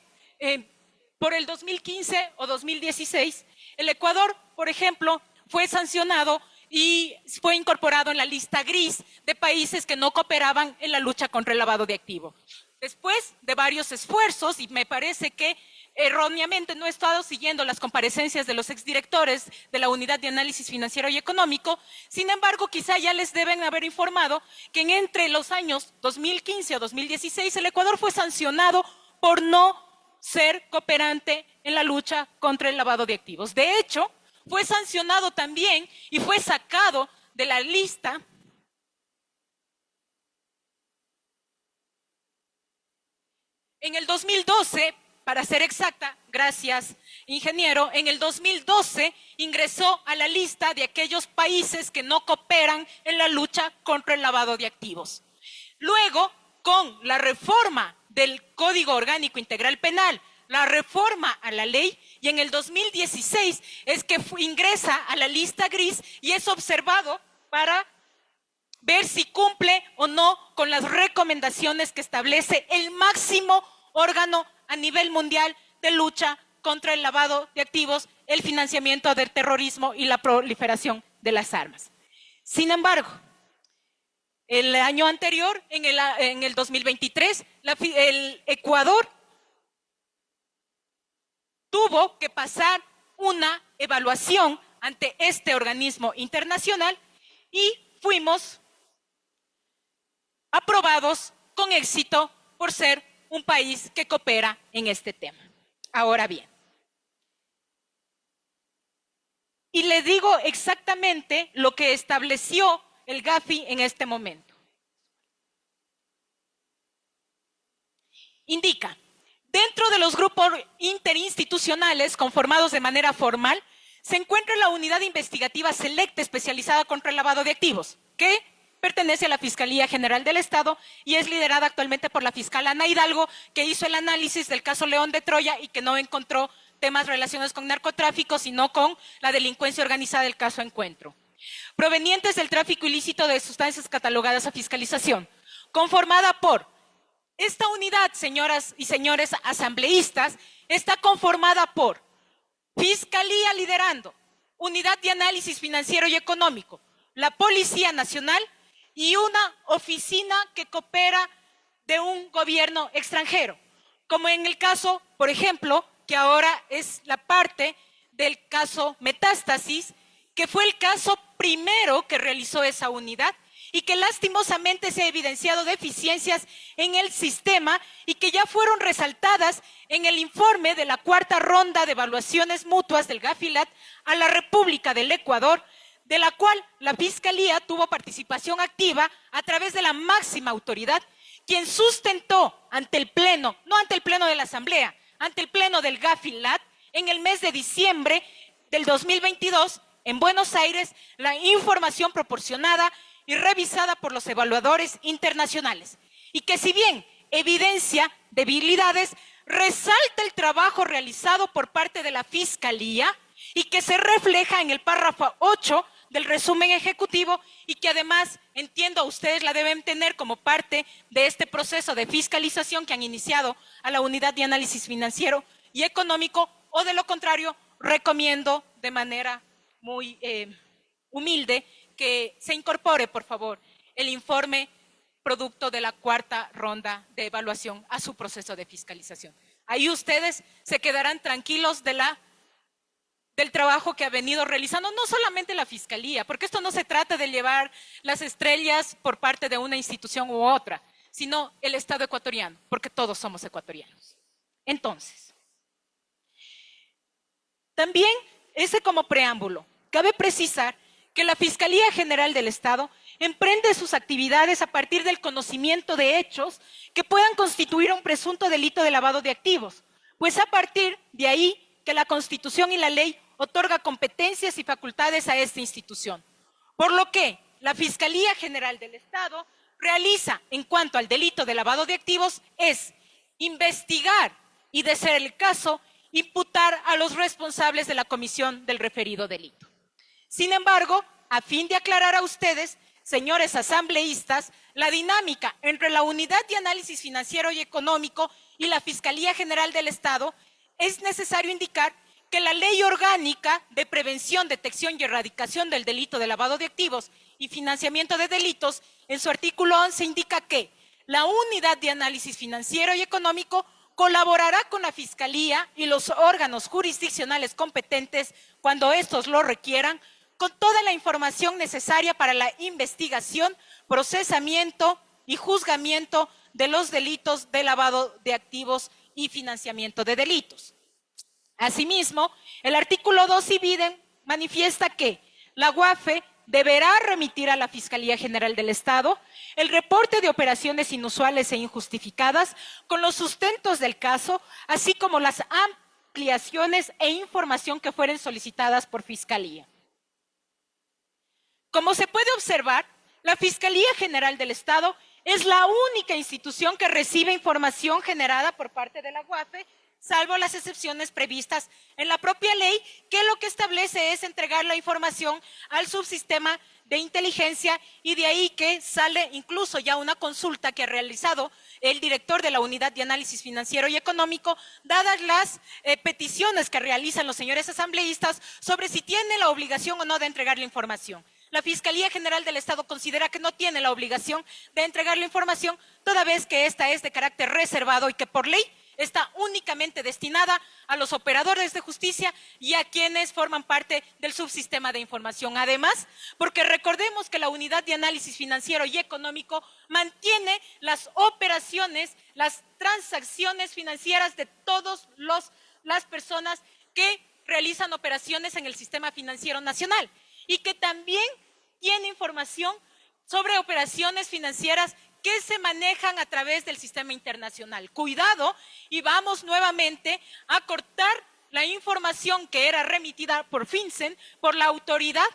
por el 2015 o 2016, el Ecuador, por ejemplo, fue sancionado y fue incorporado en la lista gris de países que no cooperaban en la lucha contra el lavado de activos. Después de varios esfuerzos, y me parece que erróneamente no he estado siguiendo las comparecencias de los exdirectores de la Unidad de Análisis Financiero y Económico, sin embargo, quizá ya les deben haber informado que entre los años 2015 o 2016 el Ecuador fue sancionado por no ser cooperante en la lucha contra el lavado de activos. De hecho, fue sancionado también y fue sacado de la lista en el 2012, para ser exacta, gracias ingeniero, en el 2012 ingresó a la lista de aquellos países que no cooperan en la lucha contra el lavado de activos. Luego, con la reforma del Código Orgánico Integral Penal, la reforma a la ley, y en el 2016 es que ingresa a la lista gris y es observado para ver si cumple o no con las recomendaciones que establece el máximo órgano a nivel mundial de lucha contra el lavado de activos, el financiamiento del terrorismo y la proliferación de las armas. Sin embargo, El año anterior, en el 2023, el Ecuador tuvo que pasar una evaluación ante este organismo internacional y fuimos aprobados con éxito por ser un país que coopera en este tema. Ahora bien, y le digo exactamente lo que estableció el Gafi en este momento. Indica, dentro de los grupos interinstitucionales conformados de manera formal, se encuentra la Unidad Investigativa Selecta Especializada contra el Lavado de Activos, que pertenece a la Fiscalía General del Estado y es liderada actualmente por la fiscal Ana Hidalgo, que hizo el análisis del caso León de Troya y que no encontró temas relacionados con narcotráfico, sino con la delincuencia organizada del caso Encuentro. Provenientes del tráfico ilícito de sustancias catalogadas a fiscalización, conformada por esta unidad, señoras y señores asambleístas, está conformada por Fiscalía liderando, Unidad de Análisis Financiero y Económico, la Policía Nacional y una oficina que coopera de un gobierno extranjero, como en el caso, por ejemplo, que ahora es la parte del caso Metástasis, que fue el caso primero que realizó esa unidad y que lastimosamente se ha evidenciado deficiencias en el sistema y que ya fueron resaltadas en el informe de la cuarta ronda de evaluaciones mutuas del Gafilat a la República del Ecuador, de la cual la Fiscalía tuvo participación activa a través de la máxima autoridad, quien sustentó ante el Pleno, no ante el Pleno de la Asamblea, ante el Pleno del Gafilat, en el mes de diciembre del 2022, en Buenos Aires, la información proporcionada y revisada por los evaluadores internacionales. Y que si bien evidencia debilidades, resalta el trabajo realizado por parte de la Fiscalía y que se refleja en el párrafo 8 del resumen ejecutivo y que además, entiendo, ustedes la deben tener como parte de este proceso de fiscalización que han iniciado a la Unidad de Análisis Financiero y Económico, o de lo contrario, recomiendo de manera muy humilde que se incorpore, por favor, el informe producto de la cuarta ronda de evaluación a su proceso de fiscalización. Ahí ustedes se quedarán tranquilos del trabajo que ha venido realizando, no solamente la Fiscalía, porque esto no se trata de llevar las estrellas por parte de una institución u otra, sino el Estado ecuatoriano, porque todos somos ecuatorianos. Entonces, también, ese como preámbulo, cabe precisar que la Fiscalía General del Estado emprende sus actividades a partir del conocimiento de hechos que puedan constituir un presunto delito de lavado de activos, pues a partir de ahí que la Constitución y la ley otorga competencias y facultades a esta institución. Por lo que la Fiscalía General del Estado realiza en cuanto al delito de lavado de activos es investigar y, de ser el caso, imputar a los responsables de la comisión del referido delito. Sin embargo, a fin de aclarar a ustedes, señores asambleístas, la dinámica entre la Unidad de Análisis Financiero y Económico y la Fiscalía General del Estado, es necesario indicar que la Ley Orgánica de Prevención, Detección y Erradicación del Delito de Lavado de Activos y Financiamiento de Delitos, en su artículo 11 indica que la Unidad de Análisis Financiero y Económico colaborará con la Fiscalía y los órganos jurisdiccionales competentes cuando estos lo requieran, con toda la información necesaria para la investigación, procesamiento y juzgamiento de los delitos de lavado de activos y financiamiento de delitos. Asimismo, el artículo 2 ibidem manifiesta que la UAFE deberá remitir a la Fiscalía General del Estado el reporte de operaciones inusuales e injustificadas con los sustentos del caso, así como las ampliaciones e información que fueren solicitadas por Fiscalía. Como se puede observar, la Fiscalía General del Estado es la única institución que recibe información generada por parte de la UAFE, salvo las excepciones previstas en la propia ley, que lo que establece es entregar la información al subsistema de inteligencia, y de ahí que sale incluso ya una consulta que ha realizado el director de la Unidad de Análisis Financiero y Económico, dadas las peticiones que realizan los señores asambleístas sobre si tiene la obligación o no de entregar la información. la Fiscalía General del Estado considera que no tiene la obligación de entregar la información, toda vez que esta es de carácter reservado y que por ley está únicamente destinada a los operadores de justicia y a quienes forman parte del subsistema de información. Además, porque recordemos que la Unidad de Análisis Financiero y Económico mantiene las operaciones, las transacciones financieras de todas las personas que realizan operaciones en el sistema financiero nacional y que también tiene información sobre operaciones financieras que se manejan a través del sistema internacional. Cuidado, y vamos nuevamente a cortar la información que era remitida por FinCEN, por la autoridad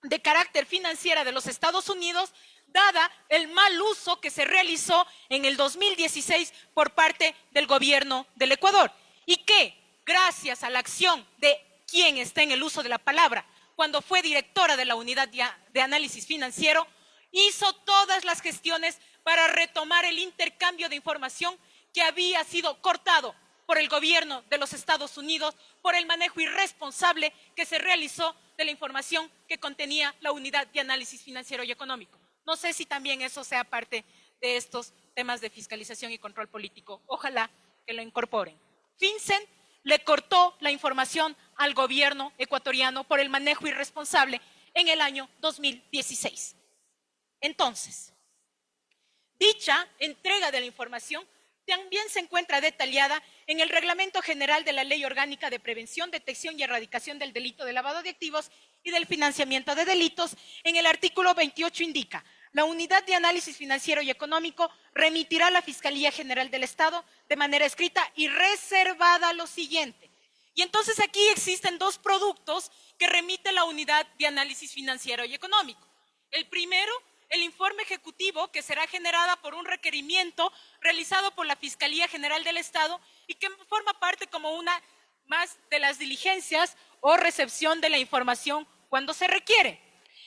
de carácter financiera de los Estados Unidos, dada el mal uso que se realizó en el 2016 por parte del gobierno del Ecuador. Y que, gracias a la acción de quien está en el uso de la palabra, cuando fue directora de la Unidad de Análisis Financiero, hizo todas las gestiones para retomar el intercambio de información que había sido cortado por el gobierno de los Estados Unidos por el manejo irresponsable que se realizó de la información que contenía la Unidad de Análisis Financiero y Económico. No sé si también eso sea parte de estos temas de fiscalización y control político. Ojalá que lo incorporen. FinCEN le cortó la información al gobierno ecuatoriano por el manejo irresponsable en el año 2016. Entonces, dicha entrega de la información también se encuentra detallada en el Reglamento General de la Ley Orgánica de Prevención, Detección y Erradicación del Delito de Lavado de Activos y del Financiamiento de Delitos. En el artículo 28 indica: la Unidad de Análisis Financiero y Económico remitirá a la Fiscalía General del Estado de manera escrita y reservada lo siguiente. Y entonces aquí existen dos productos que remite la Unidad de Análisis Financiero y Económico. El primero, el informe ejecutivo, que será generada por un requerimiento realizado por la Fiscalía General del Estado y que forma parte como una más de las diligencias o recepción de la información cuando se requiere.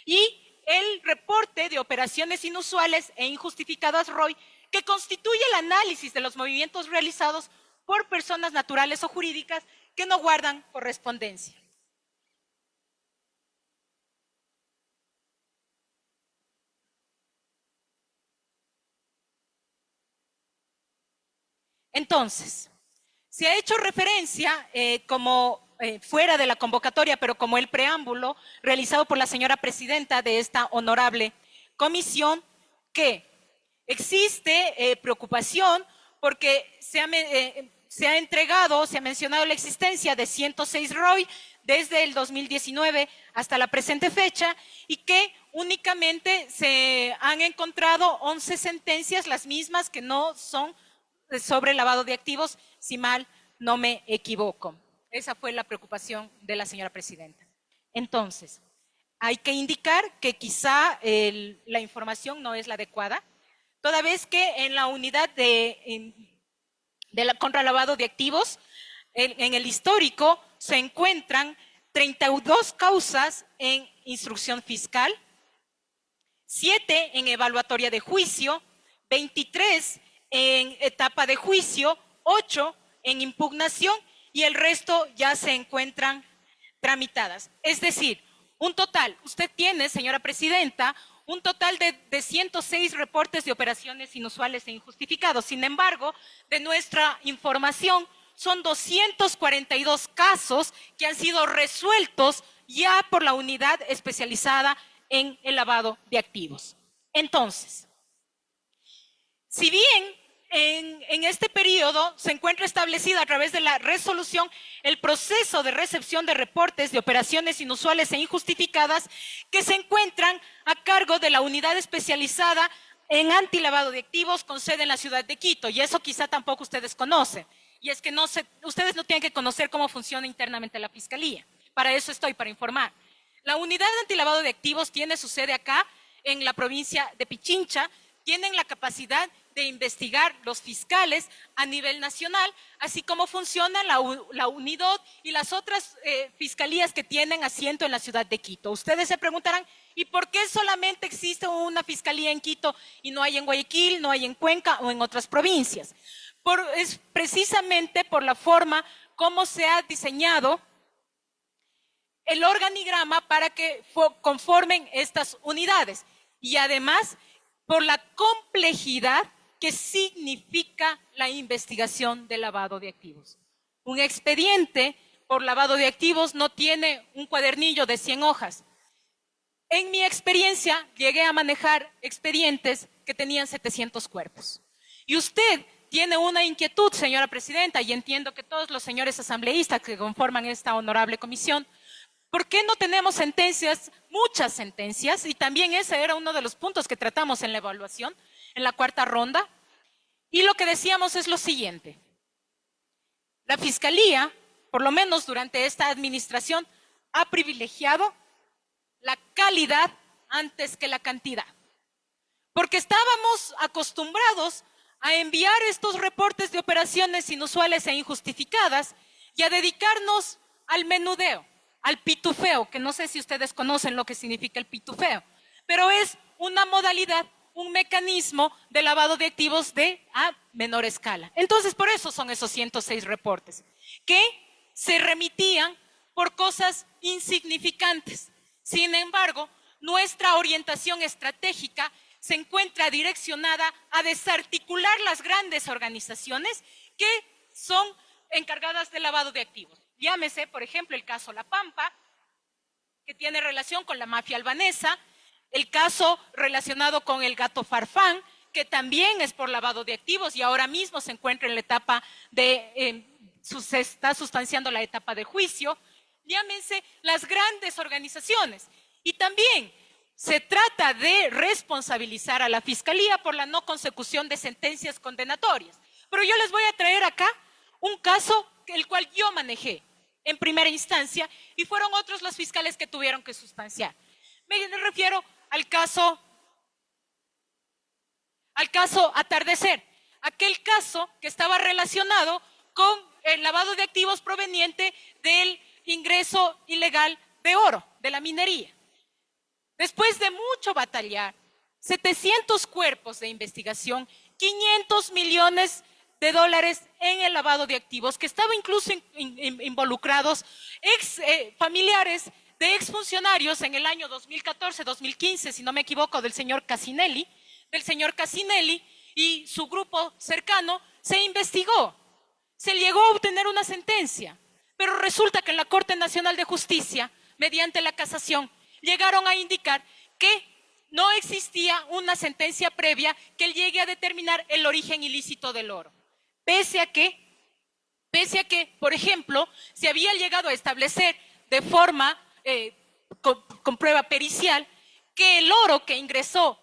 Y el reporte de operaciones inusuales e injustificadas ROI, que constituye el análisis de los movimientos realizados por personas naturales o jurídicas que no guardan correspondencia. Entonces, se ha hecho referencia como fuera de la convocatoria, pero como el preámbulo realizado por la señora presidenta de esta honorable comisión, que existe preocupación porque se ha entregado, se ha mencionado la existencia de 106 ROI desde el 2019 hasta la presente fecha y que únicamente se han encontrado 11 sentencias, las mismas que no son sobre lavado de activos, si mal no me equivoco. Esa fue la preocupación de la señora presidenta. Entonces, hay que indicar que quizá la información no es la adecuada, toda vez que en la unidad contra lavado de activos, en el histórico, se encuentran 32 causas en instrucción fiscal, 7 en evaluatoria de juicio, 23 en etapa de juicio, 8 en impugnación y el resto ya se encuentran tramitadas. Es decir, un total, usted tiene, señora presidenta, un total de 106 reportes de operaciones inusuales e injustificados. Sin embargo, de nuestra información, son 242 casos que han sido resueltos ya por la unidad especializada en el lavado de activos. Entonces, si bien en este periodo se encuentra establecida a través de la resolución el proceso de recepción de reportes de operaciones inusuales e injustificadas que se encuentran a cargo de la unidad especializada en antilavado de activos con sede en la ciudad de Quito, y eso quizá tampoco ustedes conocen, y es que ustedes no tienen que conocer cómo funciona internamente la Fiscalía, para eso estoy, para informar. La unidad de antilavado de activos tiene su sede acá en la provincia de Pichincha, tienen la capacidad de investigar los fiscales a nivel nacional, así como funciona la UNIDOT y las otras fiscalías que tienen asiento en la ciudad de Quito. Ustedes se preguntarán, ¿y por qué solamente existe una fiscalía en Quito y no hay en Guayaquil, no hay en Cuenca o en otras provincias? Es precisamente por la forma como se ha diseñado el organigrama para que conformen estas unidades. Y además, por la complejidad que significa la investigación de lavado de activos. Un expediente por lavado de activos no tiene un cuadernillo de 100 hojas. En mi experiencia, llegué a manejar expedientes que tenían 700 cuerpos. Y usted tiene una inquietud, señora presidenta, y entiendo que todos los señores asambleístas que conforman esta honorable comisión, ¿por qué no tenemos sentencias, muchas sentencias? Y también ese era uno de los puntos que tratamos en la evaluación, en la cuarta ronda. Y lo que decíamos es lo siguiente. La Fiscalía, por lo menos durante esta administración, ha privilegiado la calidad antes que la cantidad. Porque estábamos acostumbrados a enviar estos reportes de operaciones inusuales e injustificadas y a dedicarnos al menudeo, al pitufeo, que no sé si ustedes conocen lo que significa el pitufeo, pero es una modalidad, un mecanismo de lavado de activos a menor escala. Entonces, por eso son esos 106 reportes, que se remitían por cosas insignificantes. Sin embargo, nuestra orientación estratégica se encuentra direccionada a desarticular las grandes organizaciones que son encargadas del lavado de activos. Llámese, por ejemplo, el caso La Pampa, que tiene relación con la mafia albanesa, el caso relacionado con el Gato Farfán, que también es por lavado de activos y ahora mismo se encuentra en la etapa se está sustanciando la etapa de juicio. Llámense las grandes organizaciones. Y también se trata de responsabilizar a la Fiscalía por la no consecución de sentencias condenatorias. Pero yo les voy a traer acá un caso el cual yo manejé en primera instancia y fueron otros los fiscales que tuvieron que sustanciar. Me refiero al caso Atardecer, aquel caso que estaba relacionado con el lavado de activos proveniente del ingreso ilegal de oro, de la minería. Después de mucho batallar, 700 cuerpos de investigación, 500 millones de dólares en el lavado de activos, que estaba incluso involucrados familiares de exfuncionarios en el año 2014-2015, si no me equivoco, del señor Casinelli y su grupo cercano, se investigó. Se llegó a obtener una sentencia, pero resulta que en la Corte Nacional de Justicia, mediante la casación, llegaron a indicar que no existía una sentencia previa que llegue a determinar el origen ilícito del oro. Pese a que, por ejemplo, se había llegado a establecer de forma, con prueba pericial, que el oro que ingresó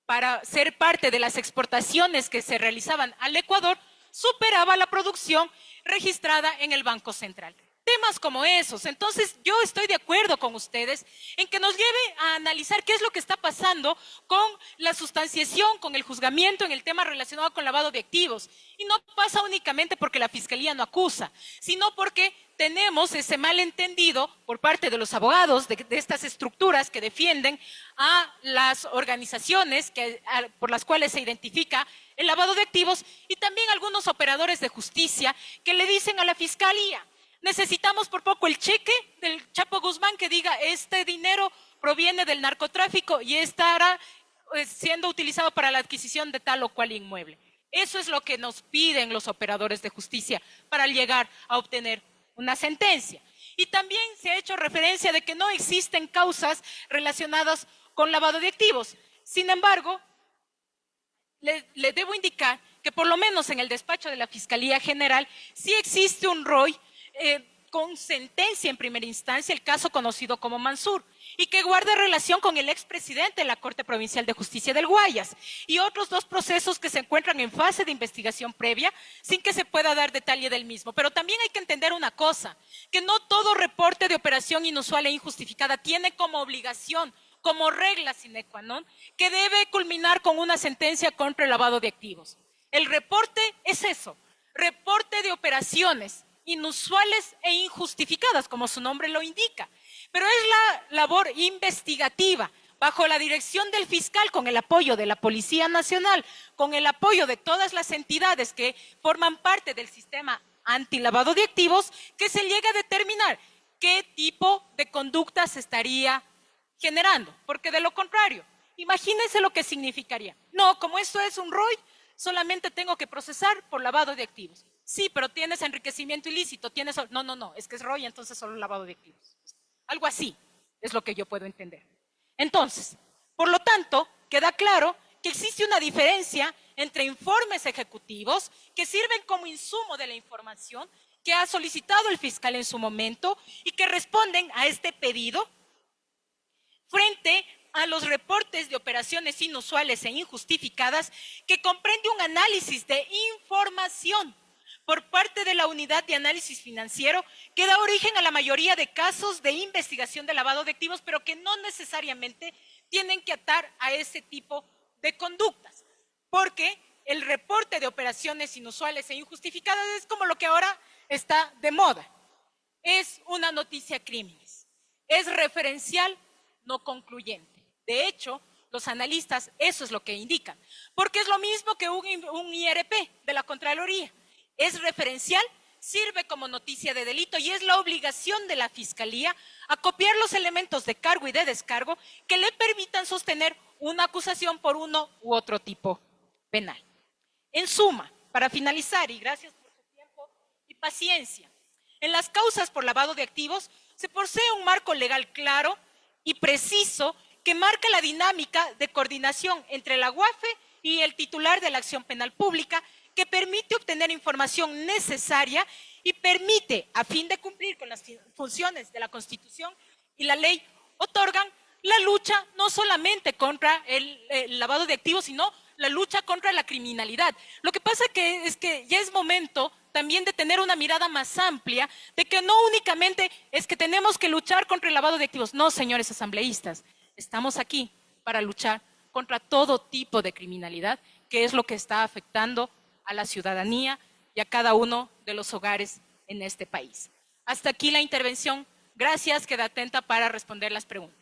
para ser parte de las exportaciones que se realizaban al Ecuador superaba la producción registrada en el Banco Central. Temas como esos. Entonces, yo estoy de acuerdo con ustedes en que nos lleve a analizar qué es lo que está pasando con la sustanciación, con el juzgamiento en el tema relacionado con lavado de activos. Y no pasa únicamente porque la Fiscalía no acusa, sino porque tenemos ese malentendido por parte de los abogados de estas estructuras que defienden a las organizaciones por las cuales se identifica el lavado de activos y también algunos operadores de justicia que le dicen a la Fiscalía: necesitamos por poco el cheque del Chapo Guzmán que diga este dinero proviene del narcotráfico y estará siendo utilizado para la adquisición de tal o cual inmueble. Eso es lo que nos piden los operadores de justicia para llegar a obtener una sentencia. Y también se ha hecho referencia de que no existen causas relacionadas con lavado de activos. Sin embargo, le debo indicar que por lo menos en el despacho de la Fiscalía General sí existe un ROI con sentencia en primera instancia, el caso conocido como Mansur, y que guarda relación con el expresidente de la Corte Provincial de Justicia del Guayas y otros dos procesos que se encuentran en fase de investigación previa sin que se pueda dar detalle del mismo. Pero también hay que entender una cosa, que no todo reporte de operación inusual e injustificada tiene como obligación, como regla sine qua non, que debe culminar con una sentencia contra el lavado de activos. El reporte es eso, reporte de operaciones inusuales e injustificadas, como su nombre lo indica. Pero es la labor investigativa, bajo la dirección del fiscal, con el apoyo de la Policía Nacional, con el apoyo de todas las entidades que forman parte del sistema antilavado de activos, que se llega a determinar qué tipo de conducta se estaría generando, porque de lo contrario, imagínense lo que significaría. No, como esto es un ROI, solamente tengo que procesar por lavado de activos. Sí, pero tienes enriquecimiento ilícito, tienes... No, no, no, es que es ROI, entonces solo lavado de activos. Algo así es lo que yo puedo entender. Entonces, por lo tanto, queda claro que existe una diferencia entre informes ejecutivos que sirven como insumo de la información que ha solicitado el fiscal en su momento y que responden a este pedido frente a los reportes de operaciones inusuales e injustificadas que comprende un análisis de información por parte de la unidad de análisis financiero que da origen a la mayoría de casos de investigación de lavado de activos, pero que no necesariamente tienen que atar a ese tipo de conductas, porque el reporte de operaciones inusuales e injustificadas es como lo que ahora está de moda. Es una noticia crímenes, es referencial, no concluyente. De hecho, los analistas eso es lo que indican, porque es lo mismo que un IRP de la Contraloría. Es referencial, sirve como noticia de delito y es la obligación de la Fiscalía a copiar los elementos de cargo y de descargo que le permitan sostener una acusación por uno u otro tipo penal. En suma, para finalizar, y gracias por su tiempo y paciencia, en las causas por lavado de activos se posee un marco legal claro y preciso que marca la dinámica de coordinación entre la UAFE y el titular de la acción penal pública, que permite obtener información necesaria y permite, a fin de cumplir con las funciones de la Constitución y la ley, otorgan la lucha no solamente contra el lavado de activos, sino la lucha contra la criminalidad. Lo que pasa es que ya es momento también de tener una mirada más amplia, de que no únicamente es que tenemos que luchar contra el lavado de activos. No, señores asambleístas, estamos aquí para luchar contra todo tipo de criminalidad, que es lo que está afectando a la ciudadanía y a cada uno de los hogares en este país. Hasta aquí la intervención. Gracias, queda atenta para responder las preguntas.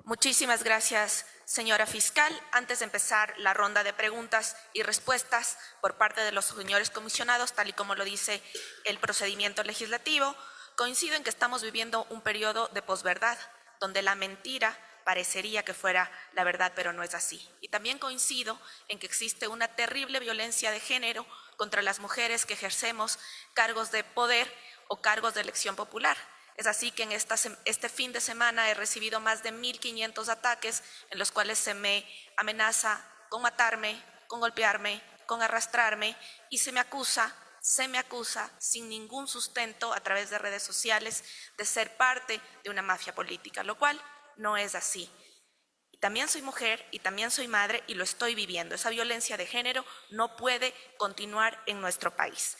Muchísimas gracias, señora fiscal. Antes de empezar la ronda de preguntas y respuestas por parte de los señores comisionados, tal y como lo dice el procedimiento legislativo, coincido en que estamos viviendo un periodo de posverdad, donde la mentira parecería que fuera la verdad, pero no es así. Y también coincido en que existe una terrible violencia de género contra las mujeres que ejercemos cargos de poder o cargos de elección popular. Es así que en este fin de semana he recibido más de 1.500 ataques en los cuales se me amenaza con matarme, con golpearme, con arrastrarme y se me acusa sin ningún sustento a través de redes sociales de ser parte de una mafia política, lo cual no es así. Y también soy mujer y también soy madre y lo estoy viviendo. Esa violencia de género no puede continuar en nuestro país.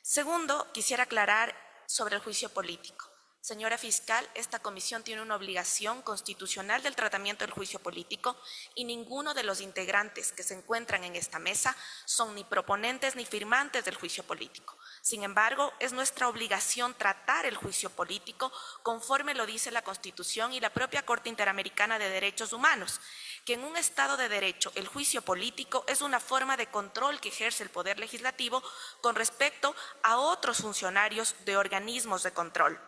Segundo, quisiera aclarar sobre el juicio político. Señora fiscal, esta comisión tiene una obligación constitucional del tratamiento del juicio político y ninguno de los integrantes que se encuentran en esta mesa son ni proponentes ni firmantes del juicio político. Sin embargo, es nuestra obligación tratar el juicio político conforme lo dice la Constitución y la propia Corte Interamericana de Derechos Humanos, que en un Estado de Derecho el juicio político es una forma de control que ejerce el Poder Legislativo con respecto a otros funcionarios de organismos de control.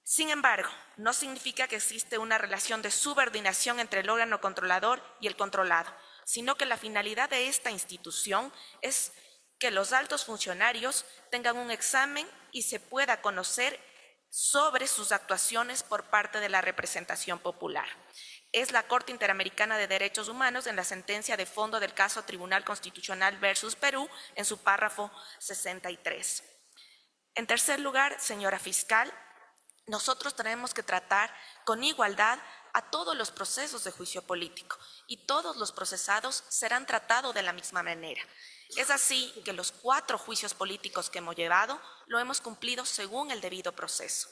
Sin embargo, no significa que existe una relación de subordinación entre el órgano controlador y el controlado, sino que la finalidad de esta institución es que los altos funcionarios tengan un examen y se pueda conocer sobre sus actuaciones por parte de la representación popular. Es la Corte Interamericana de Derechos Humanos en la sentencia de fondo del caso Tribunal Constitucional versus Perú en su párrafo 63. En tercer lugar, señora fiscal, nosotros tenemos que tratar con igualdad a todos los procesos de juicio político y todos los procesados serán tratados de la misma manera. Es así que los 4 juicios políticos que hemos llevado lo hemos cumplido según el debido proceso.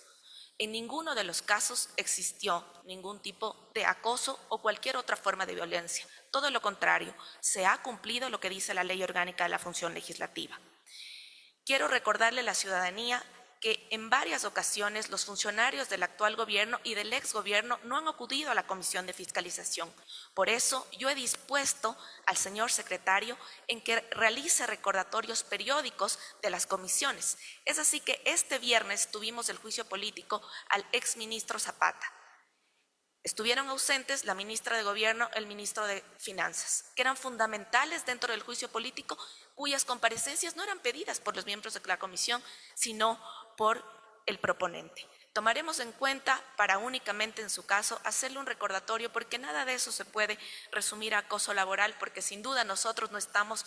En ninguno de los casos existió ningún tipo de acoso o cualquier otra forma de violencia. Todo lo contrario, se ha cumplido lo que dice la Ley Orgánica de la Función Legislativa. Quiero recordarle a la ciudadanía que en varias ocasiones los funcionarios del actual gobierno y del exgobierno no han acudido a la Comisión de Fiscalización. Por eso yo he dispuesto al señor secretario en que realice recordatorios periódicos de las comisiones. Es así que este viernes tuvimos el juicio político al exministro Zapata. Estuvieron ausentes la ministra de Gobierno, el ministro de Finanzas, que eran fundamentales dentro del juicio político, cuyas comparecencias no eran pedidas por los miembros de la comisión, sino por el proponente. Tomaremos en cuenta para únicamente en su caso hacerle un recordatorio, porque nada de eso se puede resumir a acoso laboral, porque sin duda nosotros no estamos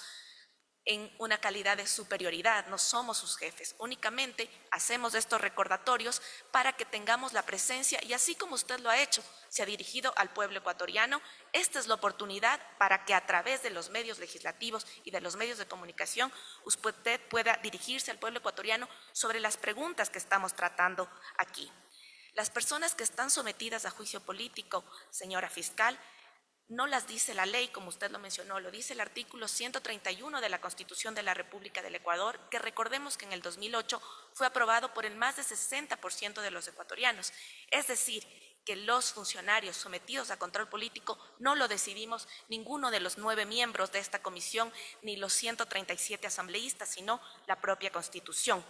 en una calidad de superioridad, no somos sus jefes, únicamente hacemos estos recordatorios para que tengamos la presencia y así como usted lo ha hecho, se ha dirigido al pueblo ecuatoriano, esta es la oportunidad para que a través de los medios legislativos y de los medios de comunicación usted pueda dirigirse al pueblo ecuatoriano sobre las preguntas que estamos tratando aquí. Las personas que están sometidas a juicio político, señora fiscal, no las dice la ley, como usted lo mencionó, lo dice el artículo 131 de la Constitución de la República del Ecuador, que recordemos que en el 2008 fue aprobado por el más de 60% de los ecuatorianos. Es decir, que los funcionarios sometidos a control político no lo decidimos ninguno de los 9 miembros de esta comisión, ni los 137 asambleístas, sino la propia Constitución.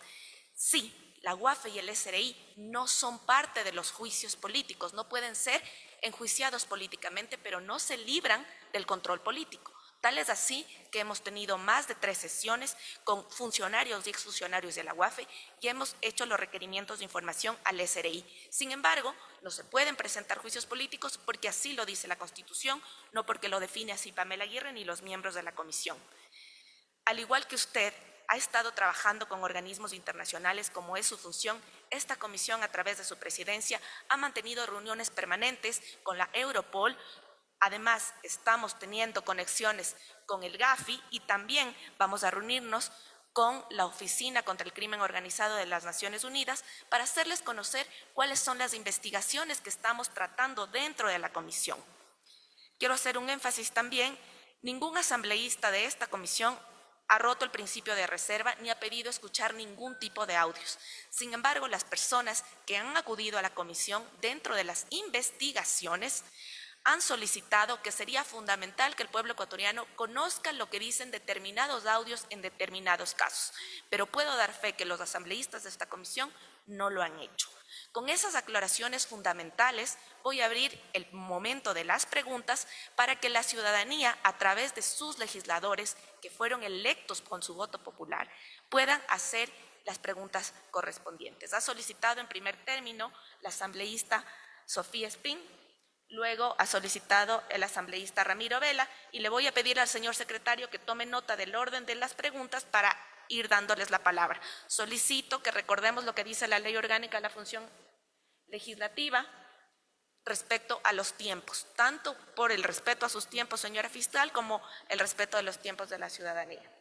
Sí, la UAFE y el SRI no son parte de los juicios políticos, no pueden ser enjuiciados políticamente, pero no se libran del control político. Tal es así que hemos tenido más de 3 sesiones con funcionarios y exfuncionarios de la UAFE y hemos hecho los requerimientos de información al SRI. Sin embargo, no se pueden presentar juicios políticos porque así lo dice la Constitución, no porque lo define así Pamela Aguirre ni los miembros de la comisión. Al igual que usted ha estado trabajando con organismos internacionales como es su función, esta comisión a través de su presidencia ha mantenido reuniones permanentes con la Europol. Además, estamos teniendo conexiones con el GAFI y también vamos a reunirnos con la Oficina contra el Crimen Organizado de las Naciones Unidas para hacerles conocer cuáles son las investigaciones que estamos tratando dentro de la comisión. Quiero hacer un énfasis también, ningún asambleísta de esta comisión ha roto el principio de reserva ni ha pedido escuchar ningún tipo de audios. Sin embargo, las personas que han acudido a la comisión dentro de las investigaciones han solicitado que sería fundamental que el pueblo ecuatoriano conozca lo que dicen determinados audios en determinados casos. Pero puedo dar fe que los asambleístas de esta comisión no lo han hecho. Con esas aclaraciones fundamentales voy a abrir el momento de las preguntas para que la ciudadanía, a través de sus legisladores que fueron electos con su voto popular, puedan hacer las preguntas correspondientes. Ha solicitado en primer término la asambleísta Sofía Espín, luego ha solicitado el asambleísta Ramiro Vela y le voy a pedir al señor secretario que tome nota del orden de las preguntas para ir dándoles la palabra. Solicito que recordemos lo que dice la Ley Orgánica de la Función Legislativa respecto a los tiempos, tanto por el respeto a sus tiempos, señora fiscal, como el respeto de los tiempos de la ciudadanía.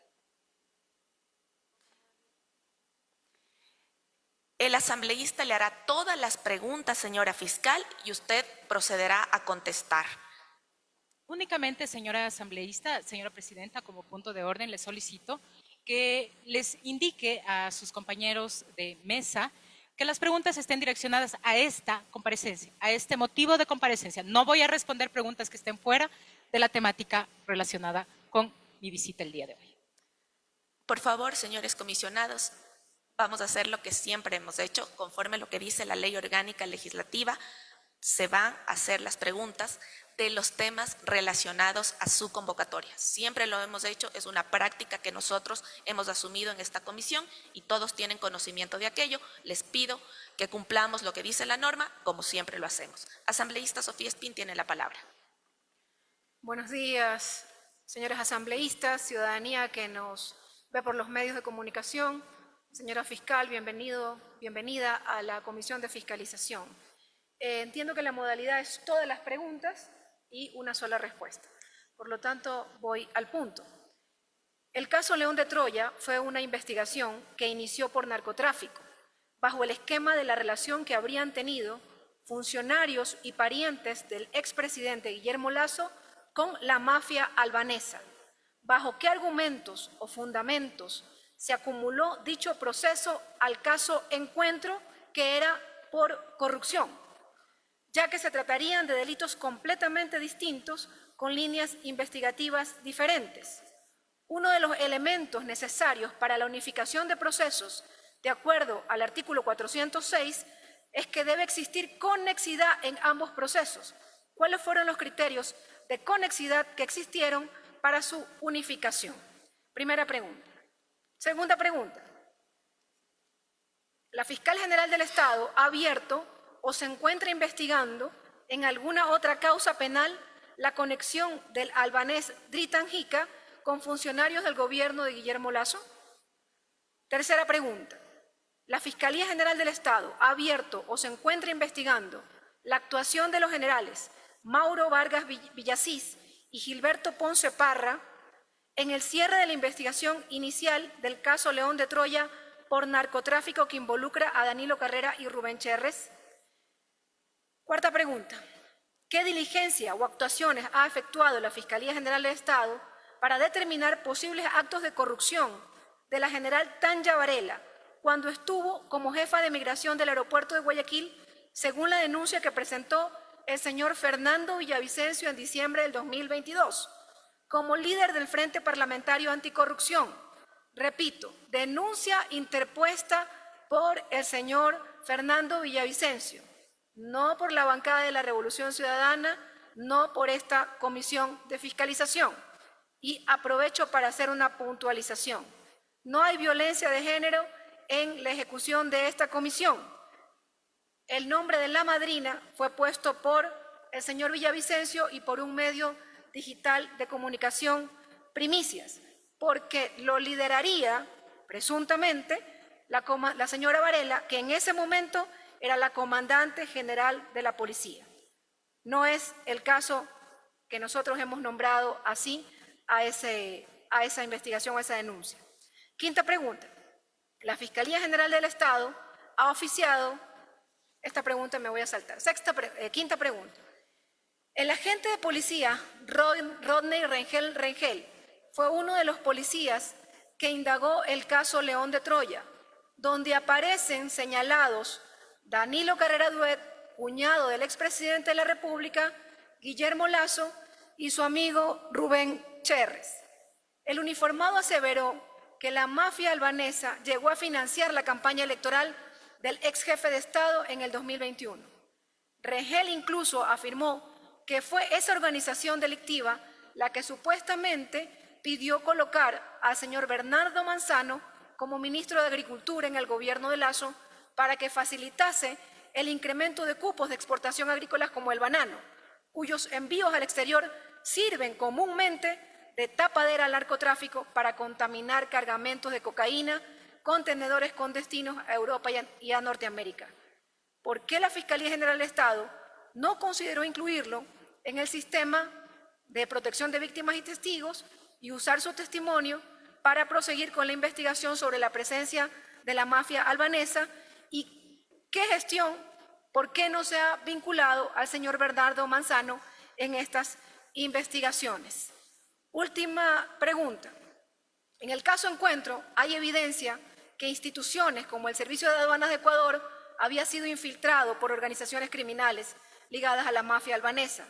El asambleísta le hará todas las preguntas, señora fiscal, y usted procederá a contestar. Únicamente, señora asambleísta, señora presidenta, como punto de orden, le solicito que les indique a sus compañeros de mesa que las preguntas estén direccionadas a esta comparecencia, a este motivo de comparecencia. No voy a responder preguntas que estén fuera de la temática relacionada con mi visita el día de hoy. Por favor, señores comisionados, vamos a hacer lo que siempre hemos hecho, conforme a lo que dice la Ley Orgánica Legislativa, se van a hacer las preguntas de los temas relacionados a su convocatoria. Siempre lo hemos hecho, es una práctica que nosotros hemos asumido en esta comisión y todos tienen conocimiento de aquello. Les pido que cumplamos lo que dice la norma, como siempre lo hacemos. Asambleísta Sofía Espín tiene la palabra. Buenos días, señores asambleístas, ciudadanía que nos ve por los medios de comunicación. Señora fiscal, bienvenida a la Comisión de Fiscalización. Entiendo que la modalidad es todas las preguntas y una sola respuesta. Por lo tanto, voy al punto. El caso León de Troya fue una investigación que inició por narcotráfico, bajo el esquema de la relación que habrían tenido funcionarios y parientes del expresidente Guillermo Lasso con la mafia albanesa. ¿Bajo qué argumentos o fundamentos se acumuló dicho proceso al caso Encuentro, que era por corrupción, ya que se tratarían de delitos completamente distintos con líneas investigativas diferentes. Uno de los elementos necesarios para la unificación de procesos, de acuerdo al artículo 406, es que debe existir conexidad en ambos procesos. ¿Cuáles fueron los criterios de conexidad que existieron para su unificación? Primera pregunta. Segunda pregunta. ¿La Fiscal General del Estado ha abierto o se encuentra investigando en alguna otra causa penal la conexión del albanés Dritan Jica con funcionarios del gobierno de Guillermo Lasso? Tercera pregunta. ¿La Fiscalía General del Estado ha abierto o se encuentra investigando la actuación de los generales Mauro Vargas Villasís y Gilberto Ponce Parra en el cierre de la investigación inicial del caso León de Troya por narcotráfico que involucra a Danilo Carrera y Rubén Cherres? Cuarta pregunta. ¿Qué diligencia o actuaciones ha efectuado la Fiscalía General del Estado para determinar posibles actos de corrupción de la general Tanya Varela cuando estuvo como jefa de migración del aeropuerto de Guayaquil, según la denuncia que presentó el señor Fernando Villavicencio en diciembre del 2022, como líder del Frente Parlamentario Anticorrupción? Repito, denuncia interpuesta por el señor Fernando Villavicencio, no por la bancada de la Revolución Ciudadana, no por esta comisión de fiscalización. Y aprovecho para hacer una puntualización. No hay violencia de género en la ejecución de esta comisión. El nombre de la madrina fue puesto por el señor Villavicencio y por un medio digital de comunicación, Primicias, porque lo lideraría presuntamente la señora Varela, que en ese momento era la comandante general de la policía. No es el caso que nosotros hemos nombrado así a esa investigación, a esa denuncia. Quinta pregunta. La Fiscalía General del Estado ha oficiado, esta pregunta me voy a saltar, quinta pregunta. El agente de policía Rodney Rengel fue uno de los policías que indagó el caso León de Troya, donde aparecen señalados Danilo Carrera Duet, cuñado del expresidente de la República, Guillermo Lasso, y su amigo Rubén Cherres. El uniformado aseveró que la mafia albanesa llegó a financiar la campaña electoral del ex jefe de Estado en el 2021. Rengel incluso afirmó que fue esa organización delictiva la que supuestamente pidió colocar al señor Bernardo Manzano como ministro de Agricultura en el gobierno de Lasso para que facilitase el incremento de cupos de exportación agrícolas como el banano, cuyos envíos al exterior sirven comúnmente de tapadera al narcotráfico para contaminar cargamentos de cocaína, contenedores con destinos a Europa y a Norteamérica. ¿Por qué la Fiscalía General del Estado no consideró incluirlo en el sistema de protección de víctimas y testigos y usar su testimonio para proseguir con la investigación sobre la presencia de la mafia albanesa? ¿Y qué gestión, por qué no se ha vinculado al señor Bernardo Manzano en estas investigaciones? Última pregunta. En el caso Encuentro hay evidencia que instituciones como el Servicio de Aduanas de Ecuador había sido infiltrado por organizaciones criminales ligadas a la mafia albanesa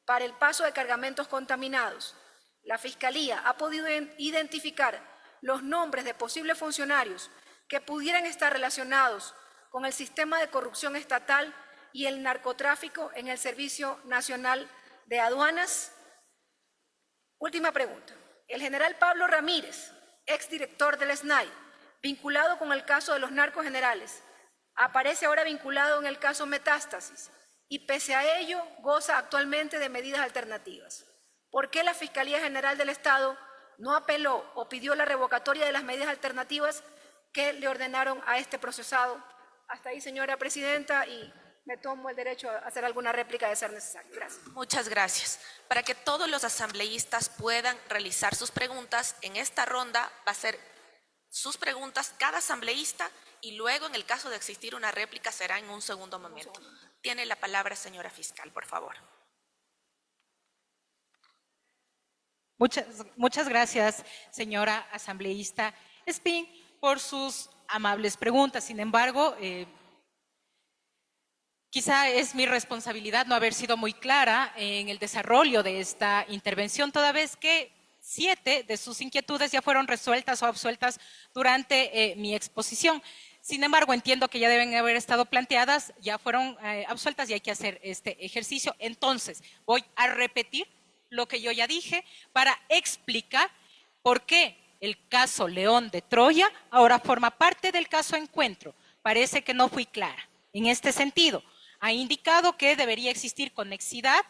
para el paso de cargamentos contaminados. La Fiscalía ha podido identificar los nombres de posibles funcionarios que pudieran estar relacionados con el sistema de corrupción estatal y el narcotráfico en el Servicio Nacional de Aduanas. Última pregunta. El general Pablo Ramírez, exdirector del SNAI, vinculado con el caso de los narcos generales, aparece ahora vinculado en el caso Metástasis y pese a ello goza actualmente de medidas alternativas. ¿Por qué la Fiscalía General del Estado no apeló o pidió la revocatoria de las medidas alternativas que le ordenaron a este procesado? Hasta ahí, señora presidenta, y me tomo el derecho a hacer alguna réplica de ser necesario. Gracias. Muchas gracias. Para que todos los asambleístas puedan realizar sus preguntas, en esta ronda va a ser sus preguntas cada asambleísta y luego, en el caso de existir una réplica, será en un segundo momento. Tiene la palabra, señora fiscal, por favor. Muchas gracias, señora asambleísta. Espín por sus amables preguntas. Sin embargo, quizá es mi responsabilidad no haber sido muy clara en el desarrollo de esta intervención, toda vez que 7 de sus inquietudes ya fueron resueltas o absueltas durante mi exposición. Sin embargo, entiendo que ya deben haber estado planteadas, ya fueron absueltas y hay que hacer este ejercicio. Entonces, voy a repetir lo que yo ya dije para explicar por qué el caso León de Troya ahora forma parte del caso Encuentro. Parece que no fui clara en este sentido. Ha indicado que debería existir conexidad.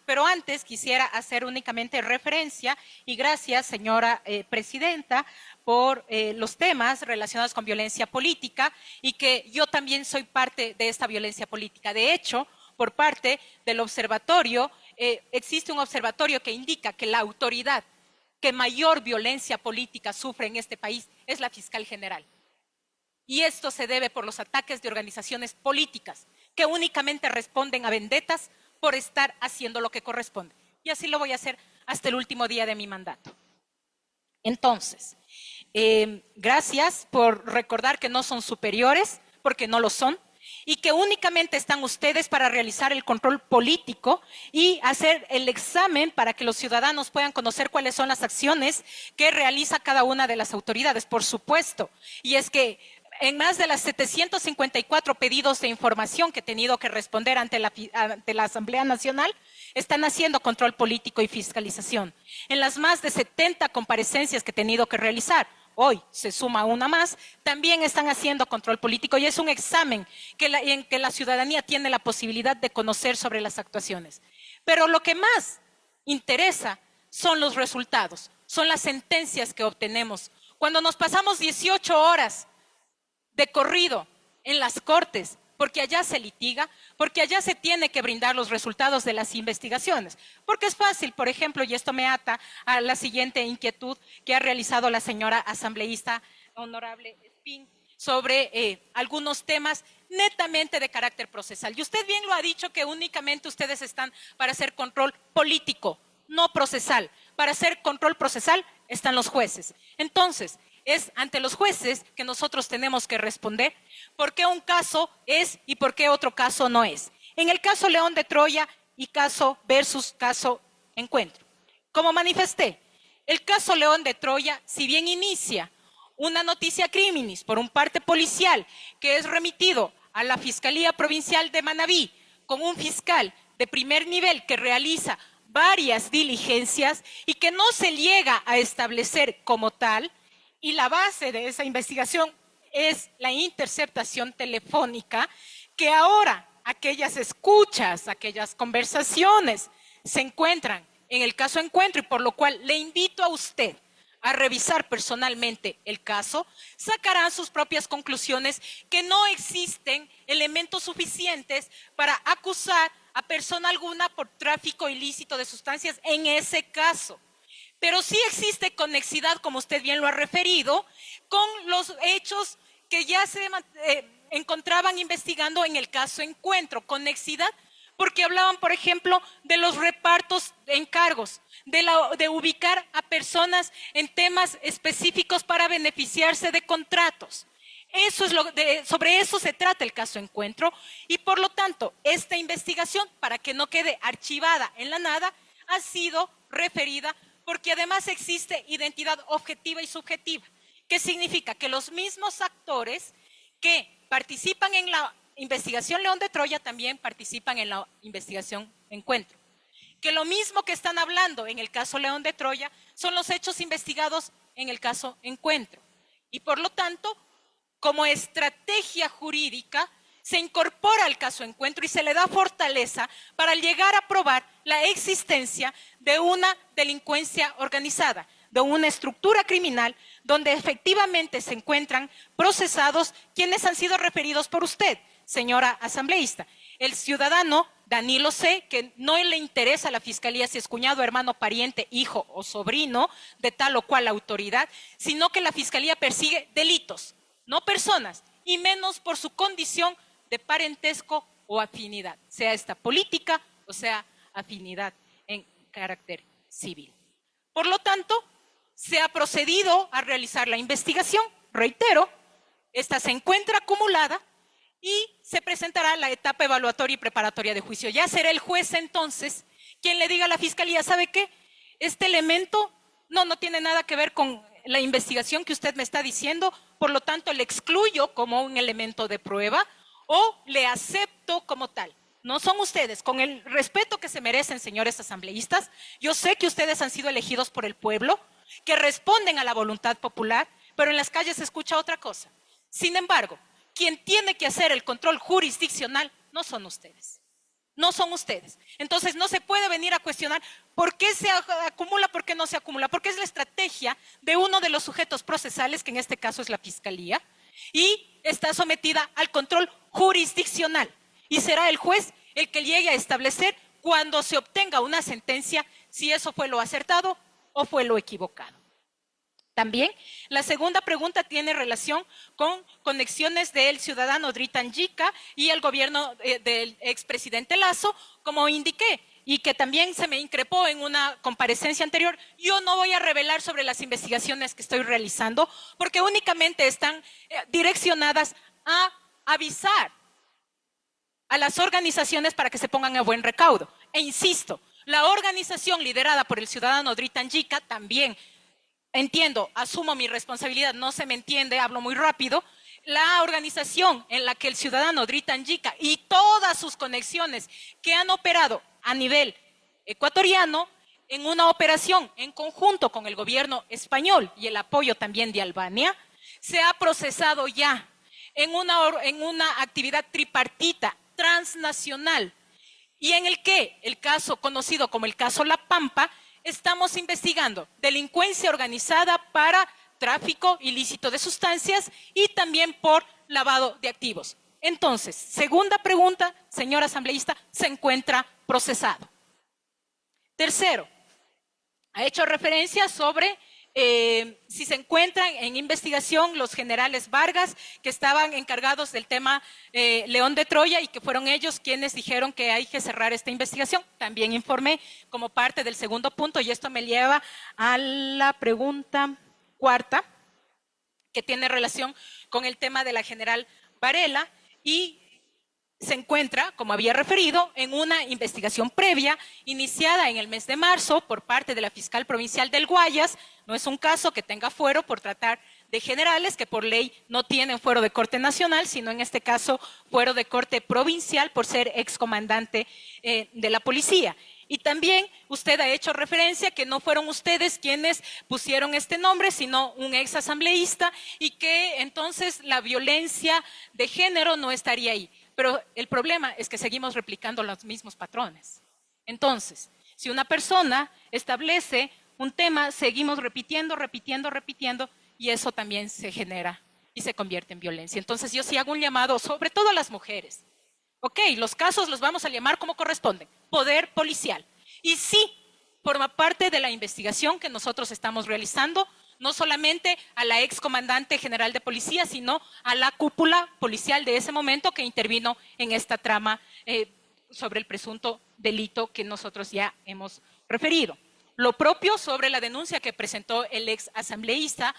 Pero antes quisiera hacer únicamente referencia, y gracias, señora presidenta, por los temas relacionados con violencia política, y que yo también soy parte de esta violencia política. De hecho, por parte del observatorio, existe un observatorio que indica que la autoridad que mayor violencia política sufre en este país es la fiscal general. Y esto se debe por los ataques de organizaciones políticas que únicamente responden a vendetas por estar haciendo lo que corresponde. Y así lo voy a hacer hasta el último día de mi mandato. Entonces, gracias por recordar que no son superiores, porque no lo son, y que únicamente están ustedes para realizar el control político y hacer el examen para que los ciudadanos puedan conocer cuáles son las acciones que realiza cada una de las autoridades, por supuesto. Y es que en más de las 754 pedidos de información que he tenido que responder ante la Asamblea Nacional, están haciendo control político y fiscalización. En las más de 70 comparecencias que he tenido que realizar, hoy se suma una más, también están haciendo control político y es un examen en que la ciudadanía tiene la posibilidad de conocer sobre las actuaciones. Pero lo que más interesa son los resultados, son las sentencias que obtenemos. Cuando nos pasamos 18 horas de corrido en las cortes, porque allá se litiga, porque allá se tiene que brindar los resultados de las investigaciones. Porque es fácil, por ejemplo, y esto me ata a la siguiente inquietud que ha realizado la señora asambleísta honorable Espín sobre algunos temas netamente de carácter procesal. Y usted bien lo ha dicho que únicamente ustedes están para hacer control político, no procesal. Para hacer control procesal están los jueces. Entonces, es ante los jueces que nosotros tenemos que responder por qué un caso es y por qué otro caso no es. En el caso León de Troya y caso versus caso Encuentro. Como manifesté, el caso León de Troya, si bien inicia una noticia criminis por un parte policial que es remitido a la Fiscalía Provincial de Manabí con un fiscal de primer nivel que realiza varias diligencias y que no se llega a establecer como tal, y la base de esa investigación es la interceptación telefónica, que ahora aquellas escuchas, aquellas conversaciones se encuentran en el caso Encuentro, y por lo cual le invito a usted a revisar personalmente el caso, sacarán sus propias conclusiones que no existen elementos suficientes para acusar a persona alguna por tráfico ilícito de sustancias en ese caso. Pero sí existe conexidad, como usted bien lo ha referido, con los hechos que ya se encontraban investigando en el caso Encuentro. Conexidad porque hablaban, por ejemplo, de los repartos de encargos, de ubicar a personas en temas específicos para beneficiarse de contratos. Sobre eso se trata el caso Encuentro, y por lo tanto, esta investigación, para que no quede archivada en la nada, ha sido referida porque además existe identidad objetiva y subjetiva. ¿Qué significa? Que los mismos actores que participan en la investigación León de Troya también participan en la investigación Encuentro. Que lo mismo que están hablando en el caso León de Troya son los hechos investigados en el caso Encuentro. Y por lo tanto, como estrategia jurídica, se incorpora al caso Encuentro y se le da fortaleza para llegar a probar la existencia de una delincuencia organizada, de una estructura criminal donde efectivamente se encuentran procesados quienes han sido referidos por usted, señora asambleísta. El ciudadano Danilo C., que no le interesa a la fiscalía si es cuñado, hermano, pariente, hijo o sobrino de tal o cual autoridad, sino que la fiscalía persigue delitos, no personas, y menos por su condición de parentesco o afinidad, sea esta política o sea afinidad en carácter civil. Por lo tanto, se ha procedido a realizar la investigación, reitero, esta se encuentra acumulada y se presentará la etapa evaluatoria y preparatoria de juicio. Ya será el juez entonces quien le diga a la Fiscalía, ¿sabe qué? Este elemento no tiene nada que ver con la investigación que usted me está diciendo, por lo tanto le excluyo como un elemento de prueba o le acepto como tal. No son ustedes, con el respeto que se merecen, señores asambleístas, yo sé que ustedes han sido elegidos por el pueblo, que responden a la voluntad popular, pero en las calles se escucha otra cosa. Sin embargo, quien tiene que hacer el control jurisdiccional no son ustedes. No son ustedes. Entonces no se puede venir a cuestionar por qué se acumula, por qué no se acumula, porque es la estrategia de uno de los sujetos procesales, que en este caso es la Fiscalía, y está sometida al control jurisdiccional. Y será el juez el que llegue a establecer cuando se obtenga una sentencia si eso fue lo acertado o fue lo equivocado. También la segunda pregunta tiene relación con conexiones del ciudadano Dritan Yica y el gobierno del expresidente Lasso, como indiqué, y que también se me increpó en una comparecencia anterior. Yo no voy a revelar sobre las investigaciones que estoy realizando, porque únicamente están direccionadas a avisar a las organizaciones para que se pongan a buen recaudo. E insisto, la organización liderada por el ciudadano Dritan Yica también, entiendo, asumo mi responsabilidad, no se me entiende, hablo muy rápido. La organización en la que el ciudadano Dritan Yica y todas sus conexiones que han operado a nivel ecuatoriano en una operación en conjunto con el gobierno español y el apoyo también de Albania, se ha procesado ya en una actividad tripartita transnacional y en el que el caso conocido como el caso La Pampa, estamos investigando delincuencia organizada para tráfico ilícito de sustancias y también por lavado de activos. Entonces, segunda pregunta, señor asambleísta, se encuentra procesado. Tercero, ha hecho referencia sobre si se encuentran en investigación los generales Vargas, que estaban encargados del tema León de Troya y que fueron ellos quienes dijeron que hay que cerrar esta investigación. También informé como parte del segundo punto, y esto me lleva a la pregunta cuarta, que tiene relación con el tema de la general Varela, y se encuentra, como había referido, en una investigación previa iniciada en el mes de marzo por parte de la fiscal provincial del Guayas. No es un caso que tenga fuero por tratar de generales que por ley no tienen fuero de corte nacional, sino en este caso fuero de corte provincial por ser excomandante de la policía. Y también usted ha hecho referencia que no fueron ustedes quienes pusieron este nombre, sino un ex asambleísta, y que entonces la violencia de género no estaría ahí. Pero el problema es que seguimos replicando los mismos patrones. Entonces, si una persona establece un tema, seguimos repitiendo, y eso también se genera y se convierte en violencia. Entonces, yo sí hago un llamado, sobre todo a las mujeres. Ok, los casos los vamos a llamar como corresponden, poder policial. Y sí, forma parte de la investigación que nosotros estamos realizando, no solamente a la excomandante general de policía, sino a la cúpula policial de ese momento que intervino en esta trama sobre el presunto delito que nosotros ya hemos referido. Lo propio sobre la denuncia que presentó el ex asambleísta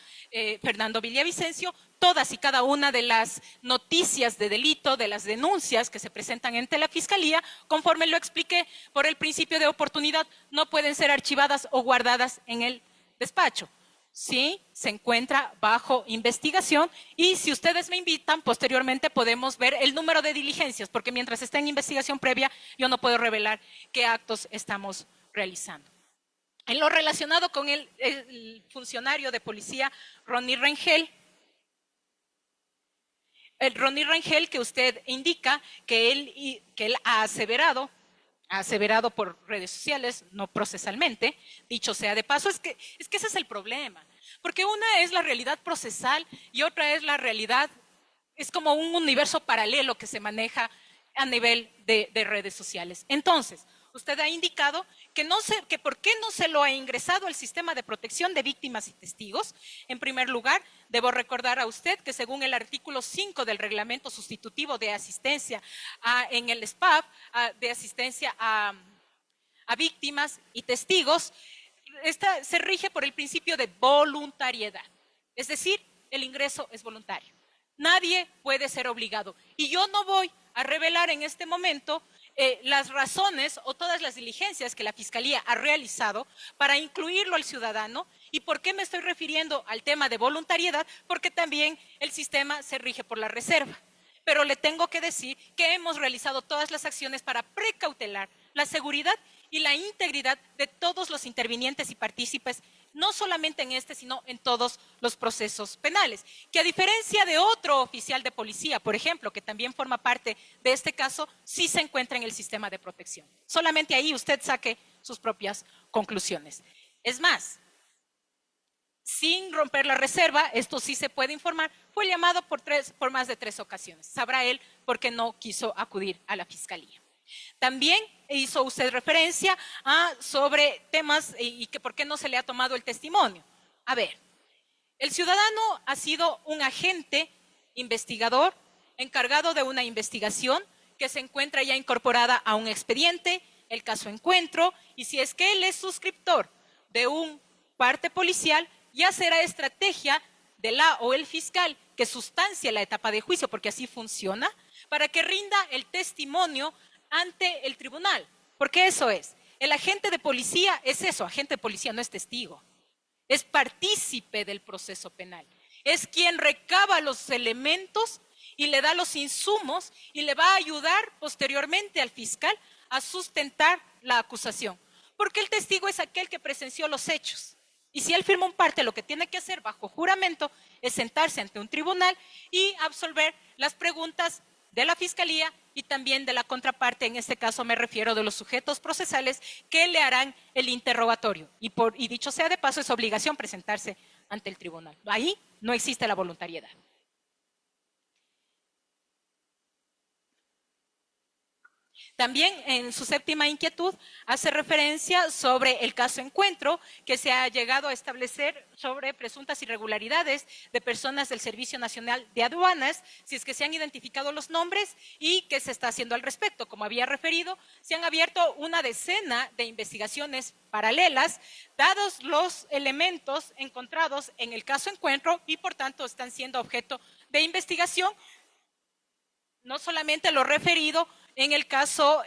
Fernando Villavicencio, todas y cada una de las noticias de delito, de las denuncias que se presentan ante la Fiscalía, conforme lo expliqué, por el principio de oportunidad, no pueden ser archivadas o guardadas en el despacho. Sí, se encuentra bajo investigación, y si ustedes me invitan, posteriormente podemos ver el número de diligencias, porque mientras está en investigación previa, yo no puedo revelar qué actos estamos realizando. En lo relacionado con el funcionario de policía, Ronnie Rangel, que usted indica que él ha aseverado por redes sociales, no procesalmente, dicho sea de paso, es que ese es el problema, porque una es la realidad procesal y otra es la realidad, es como un universo paralelo que se maneja a nivel de redes sociales. Entonces, usted ha indicado que por qué no se lo ha ingresado al sistema de protección de víctimas y testigos. En primer lugar, debo recordar a usted que según el artículo 5 del reglamento sustitutivo de asistencia en el SPAV, de asistencia a víctimas y testigos, se rige por el principio de voluntariedad. Es decir, el ingreso es voluntario. Nadie puede ser obligado. Y yo no voy a revelar en este momento las razones o todas las diligencias que la Fiscalía ha realizado para incluirlo al ciudadano. ¿Y por qué me estoy refiriendo al tema de voluntariedad? Porque también el sistema se rige por la reserva. Pero le tengo que decir que hemos realizado todas las acciones para precautelar la seguridad y la integridad de todos los intervinientes y partícipes, no solamente en este, sino en todos los procesos penales. Que a diferencia de otro oficial de policía, por ejemplo, que también forma parte de este caso, sí se encuentra en el sistema de protección. Solamente ahí usted saque sus propias conclusiones. Es más, sin romper la reserva, esto sí se puede informar, fue llamado por más de 3 ocasiones. Sabrá él por qué no quiso acudir a la Fiscalía. También hizo usted referencia sobre temas y que por qué no se le ha tomado el testimonio. A ver, el ciudadano ha sido un agente investigador encargado de una investigación que se encuentra ya incorporada a un expediente, el caso Encuentro, y si es que él es suscriptor de un parte policial, ya será estrategia de la o el fiscal que sustancia la etapa de juicio, porque así funciona, para que rinda el testimonio ante el tribunal, porque eso es. El agente de policía es eso, agente de policía no es testigo, es partícipe del proceso penal, es quien recaba los elementos y le da los insumos y le va a ayudar posteriormente al fiscal a sustentar la acusación, porque el testigo es aquel que presenció los hechos. Y si él firma un parte, lo que tiene que hacer bajo juramento es sentarse ante un tribunal y absolver las preguntas de la Fiscalía y también de la contraparte, en este caso me refiero de los sujetos procesales que le harán el interrogatorio. Y dicho sea de paso, es obligación presentarse ante el tribunal. Ahí no existe la voluntariedad. También en su séptima inquietud hace referencia sobre el caso Encuentro, que se ha llegado a establecer sobre presuntas irregularidades de personas del Servicio Nacional de Aduanas, si es que se han identificado los nombres y qué se está haciendo al respecto. Como había referido, se han abierto una decena de investigaciones paralelas, dados los elementos encontrados en el caso Encuentro y por tanto están siendo objeto de investigación, no solamente lo referido en el caso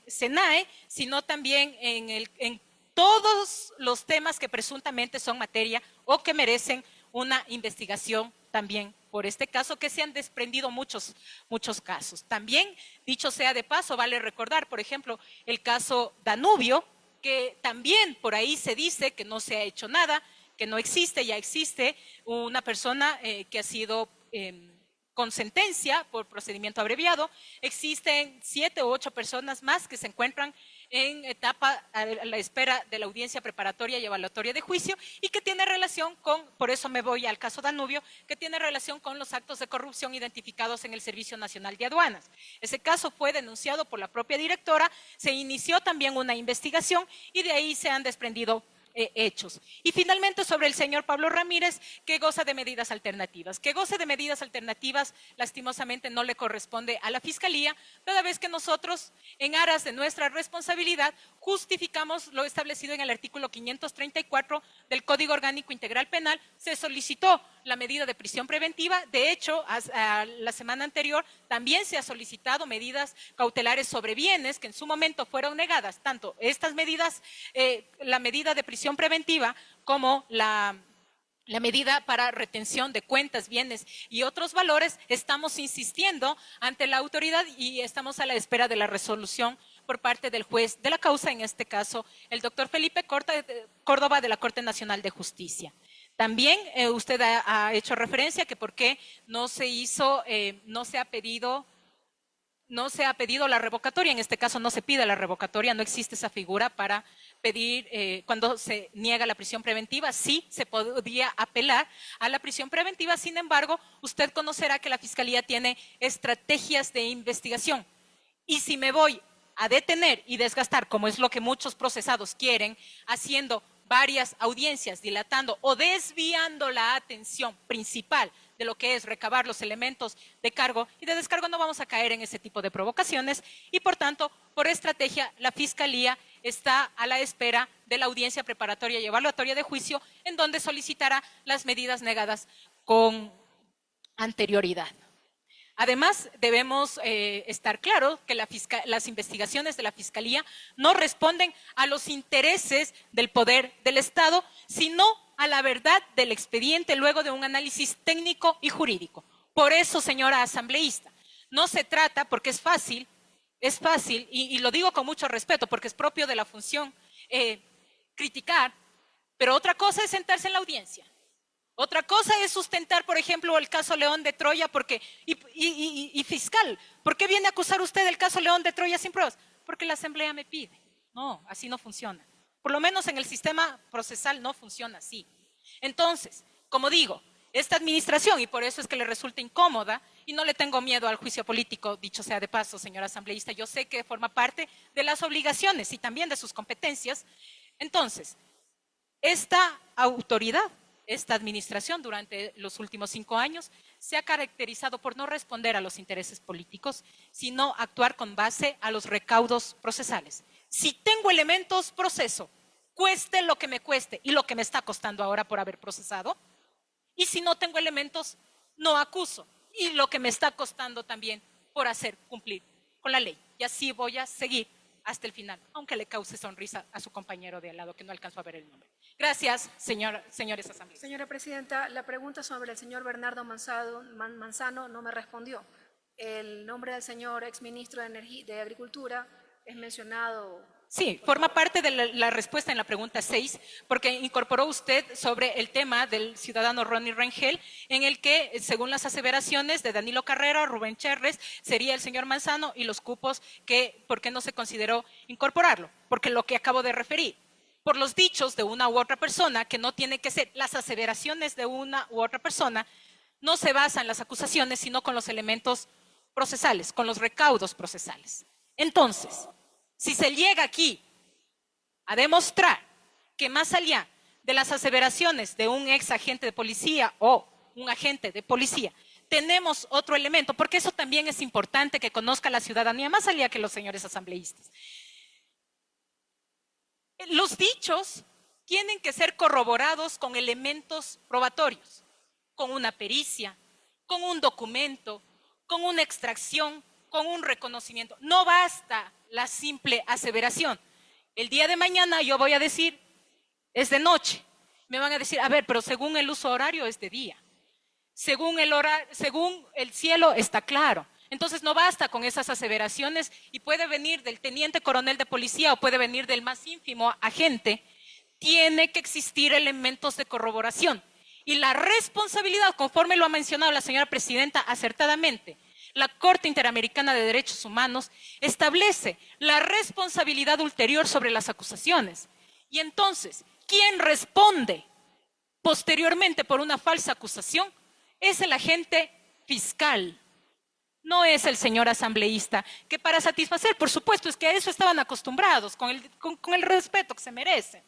SENAE, sino también en todos los temas que presuntamente son materia o que merecen una investigación también por este caso, que se han desprendido muchos casos. También, dicho sea de paso, vale recordar, por ejemplo, el caso Danubio, que también por ahí se dice que no se ha hecho nada, que no existe, ya existe una persona que ha sido con sentencia por procedimiento abreviado. Existen 7 u 8 personas más que se encuentran en etapa a la espera de la audiencia preparatoria y evaluatoria de juicio y que tiene relación con, por eso me voy al caso Danubio, que tiene relación con los actos de corrupción identificados en el Servicio Nacional de Aduanas. Ese caso fue denunciado por la propia directora, se inició también una investigación y de ahí se han desprendido hechos. Y finalmente sobre el señor Pablo Ramírez, que goza de medidas alternativas. Que goce de medidas alternativas, lastimosamente no le corresponde a la Fiscalía, toda vez que nosotros, en aras de nuestra responsabilidad, justificamos lo establecido en el artículo 534 del Código Orgánico Integral Penal. Se solicitó la medida de prisión preventiva. De hecho, la semana anterior también se ha solicitado medidas cautelares sobre bienes que en su momento fueron negadas. Tanto estas medidas, la medida de prisión preventiva como la medida para retención de cuentas, bienes y otros valores, estamos insistiendo ante la autoridad y estamos a la espera de la resolución por parte del juez de la causa, en este caso el doctor Felipe Córdoba de la Corte Nacional de Justicia. También usted ha hecho referencia que por qué no se hizo, no se ha pedido la revocatoria. En este caso no se pide la revocatoria, no existe esa figura para pedir cuando se niega la prisión preventiva. Sí se podría apelar a la prisión preventiva, sin embargo, usted conocerá que la Fiscalía tiene estrategias de investigación. Y si me voy a detener y desgastar, como es lo que muchos procesados quieren, haciendo varias audiencias, dilatando o desviando la atención principal de lo que es recabar los elementos de cargo y de descargo, no vamos a caer en ese tipo de provocaciones y, por tanto, por estrategia, la Fiscalía está a la espera de la audiencia preparatoria y evaluatoria de juicio, en donde solicitará las medidas negadas con anterioridad. Además, debemos estar claros que las investigaciones de la Fiscalía no responden a los intereses del poder del Estado, sino a la verdad del expediente luego de un análisis técnico y jurídico. Por eso, señora asambleísta, no se trata, porque es fácil, y lo digo con mucho respeto, porque es propio de la función criticar, pero otra cosa es sentarse en la audiencia. Otra cosa es sustentar, por ejemplo, el caso León de Troya, y fiscal, ¿por qué viene a acusar usted del caso León de Troya sin pruebas? Porque la Asamblea me pide. No, así no funciona. Por lo menos en el sistema procesal no funciona así. Entonces, como digo, esta administración, y por eso es que le resulta incómoda, y no le tengo miedo al juicio político, dicho sea de paso, señora asambleísta, yo sé que forma parte de las obligaciones y también de sus competencias. Entonces, esta autoridad, esta administración durante los últimos 5 años se ha caracterizado por no responder a los intereses políticos, sino actuar con base a los recaudos procesales. Si tengo elementos, proceso, cueste lo que me cueste y lo que me está costando ahora por haber procesado. Y si no tengo elementos, no acuso y lo que me está costando también por hacer cumplir con la ley. Y así voy a seguir hasta el final, aunque le cause sonrisa a su compañero de al lado, que no alcanzó a ver el nombre. Gracias, señores asambleístas. Señora presidenta, la pregunta sobre el señor Bernardo Manzano no me respondió. El nombre del señor exministro de Agricultura es mencionado. Sí, forma parte de la respuesta en la pregunta 6, porque incorporó usted sobre el tema del ciudadano Ronnie Rengel, en el que, según las aseveraciones de Danilo Carrera, Rubén Cherres, sería el señor Manzano y los cupos que, ¿por qué no se consideró incorporarlo? Porque lo que acabo de referir, por los dichos de una u otra persona, que no tiene que ser las aseveraciones de una u otra persona, no se basan las acusaciones, sino con los elementos procesales, con los recaudos procesales. Entonces, si se llega aquí a demostrar que más allá de las aseveraciones de un ex agente de policía o un agente de policía, tenemos otro elemento, porque eso también es importante que conozca la ciudadanía, más allá que los señores asambleístas. Los dichos tienen que ser corroborados con elementos probatorios, con una pericia, con un documento, con una extracción, con un reconocimiento. No basta la simple aseveración. El día de mañana yo voy a decir, es de noche. Me van a decir, a ver, pero según el uso horario es de día. Según el cielo está claro. Entonces no basta con esas aseveraciones y puede venir del teniente coronel de policía o puede venir del más ínfimo agente. Tiene que existir elementos de corroboración. Y la responsabilidad, conforme lo ha mencionado la señora presidenta acertadamente, la Corte Interamericana de Derechos Humanos establece la responsabilidad ulterior sobre las acusaciones. Y entonces, ¿quién responde posteriormente por una falsa acusación? Es el agente fiscal. No es el señor asambleísta, que para satisfacer, por supuesto, es que a eso estaban acostumbrados, con el respeto que se merecen.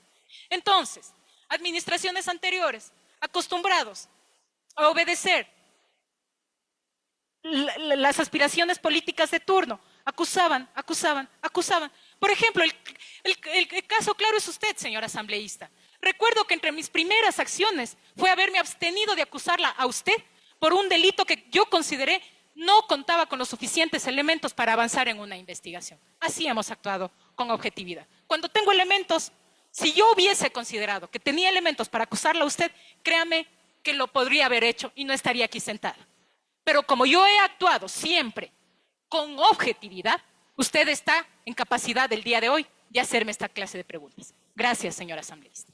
Entonces, administraciones anteriores, acostumbrados a obedecer las aspiraciones políticas de turno, acusaban. Por ejemplo, el caso claro es usted, señor asambleísta. Recuerdo que entre mis primeras acciones fue haberme abstenido de acusarla a usted por un delito que yo consideré no contaba con los suficientes elementos para avanzar en una investigación. Así hemos actuado con objetividad. Cuando tengo elementos, si yo hubiese considerado que tenía elementos para acusarla a usted, créame que lo podría haber hecho y no estaría aquí sentada. Pero como yo he actuado siempre con objetividad, usted está en capacidad el día de hoy de hacerme esta clase de preguntas. Gracias, señora asambleísta.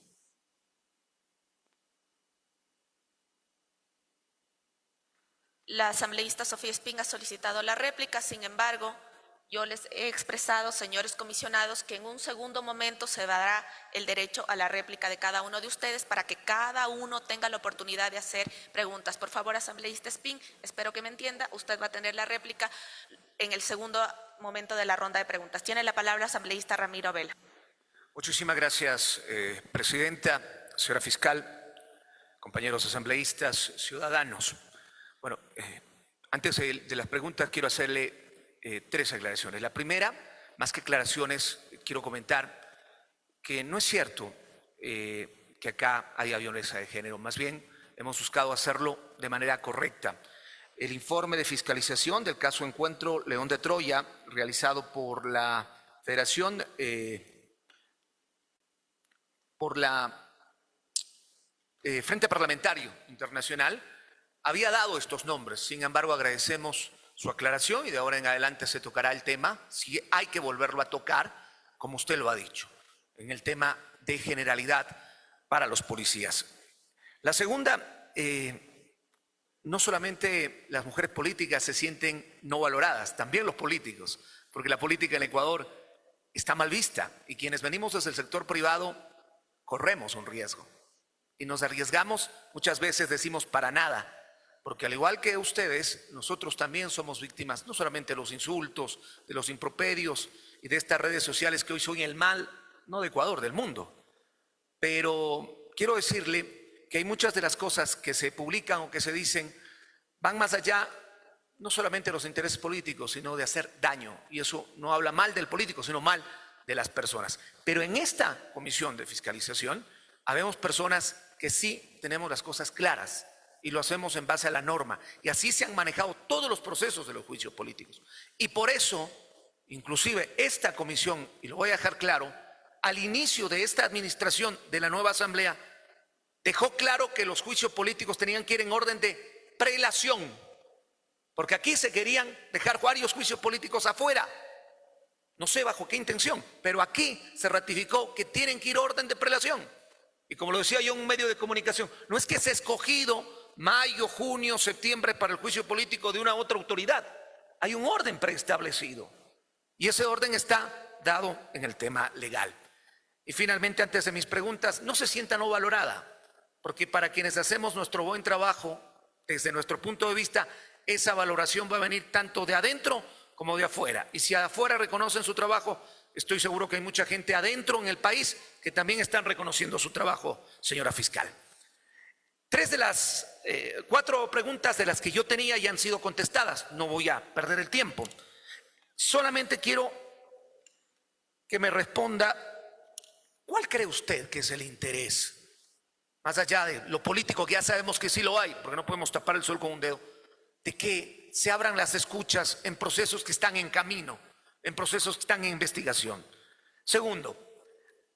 La asambleísta Sofía Espín ha solicitado la réplica, sin embargo, yo les he expresado, señores comisionados, que en un segundo momento se dará el derecho a la réplica de cada uno de ustedes para que cada uno tenga la oportunidad de hacer preguntas. Por favor, asambleísta Espín, espero que me entienda, usted va a tener la réplica en el segundo momento de la ronda de preguntas. Tiene la palabra asambleísta Ramiro Vela. Muchísimas gracias, presidenta, señora fiscal, compañeros asambleístas, ciudadanos. Bueno, antes de las preguntas quiero hacerle 3 aclaraciones. La primera, más que aclaraciones, quiero comentar que no es cierto que acá haya violencia de género. Más bien, hemos buscado hacerlo de manera correcta. El informe de fiscalización del caso Encuentro León de Troya, realizado por la Federación, por la Frente Parlamentario Internacional, había dado estos nombres. Sin embargo, agradecemos su aclaración y de ahora en adelante se tocará el tema, si hay que volverlo a tocar, como usted lo ha dicho, en el tema de generalidad para los policías. La segunda, no solamente las mujeres políticas se sienten no valoradas, también los políticos, porque la política en Ecuador está mal vista y quienes venimos desde el sector privado corremos un riesgo y nos arriesgamos, muchas veces decimos para nada, porque al igual que ustedes, nosotros también somos víctimas no solamente de los insultos, de los improperios y de estas redes sociales que hoy son el mal, no de Ecuador, del mundo. Pero quiero decirle que hay muchas de las cosas que se publican o que se dicen van más allá, no solamente de los intereses políticos, sino de hacer daño. Y eso no habla mal del político, sino mal de las personas. Pero en esta comisión de fiscalización, habemos personas que sí tenemos las cosas claras y lo hacemos en base a la norma. Y así se han manejado todos los procesos de los juicios políticos. Y por eso, inclusive esta comisión, y lo voy a dejar claro, al inicio de esta administración de la nueva asamblea, dejó claro que los juicios políticos tenían que ir en orden de prelación, porque aquí se querían dejar varios juicios políticos afuera. No sé bajo qué intención, pero aquí se ratificó que tienen que ir orden de prelación. Y como lo decía yo en un medio de comunicación, no es que se ha escogido mayo, junio, septiembre para el juicio político de una u otra autoridad. Hay un orden preestablecido y ese orden está dado en el tema legal. Y finalmente, antes de mis preguntas, no se sienta no valorada, porque para quienes hacemos nuestro buen trabajo, desde nuestro punto de vista, esa valoración va a venir tanto de adentro como de afuera. Y si afuera reconocen su trabajo, estoy seguro que hay mucha gente adentro en el país que también están reconociendo su trabajo, señora fiscal. 3 de las 4 preguntas de las que yo tenía ya han sido contestadas. No voy a perder el tiempo. Solamente quiero que me responda, ¿cuál cree usted que es el interés? Más allá de lo político, que ya sabemos que sí lo hay, porque no podemos tapar el sol con un dedo, de que se abran las escuchas en procesos que están en camino, en procesos que están en investigación. Segundo,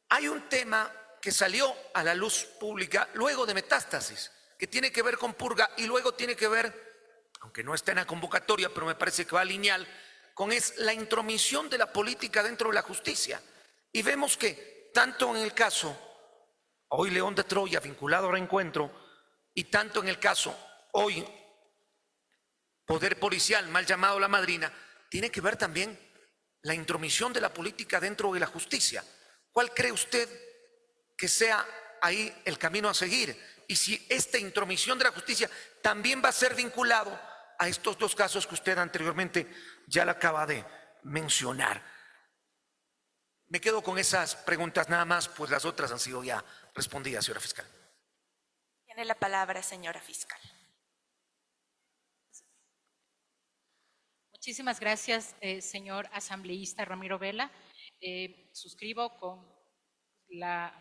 hay un tema que salió a la luz pública luego de Metástasis, que tiene que ver con purga y luego tiene que ver, aunque no está en la convocatoria, pero me parece que va lineal, con la intromisión de la política dentro de la justicia. Y vemos que tanto en el caso, hoy León de Troya, vinculado a Reencuentro, y tanto en el caso, hoy, Poder Policial, mal llamado La Madrina, tiene que ver también la intromisión de la política dentro de la justicia. ¿Cuál cree usted que sea ahí el camino a seguir? Y si esta intromisión de la justicia también va a ser vinculado a estos 2 casos que usted anteriormente ya le acaba de mencionar. Me quedo con esas preguntas nada más, pues las otras han sido ya respondidas, señora fiscal. Tiene la palabra, señora fiscal. Muchísimas gracias, señor asambleísta Ramiro Vela. Suscribo con la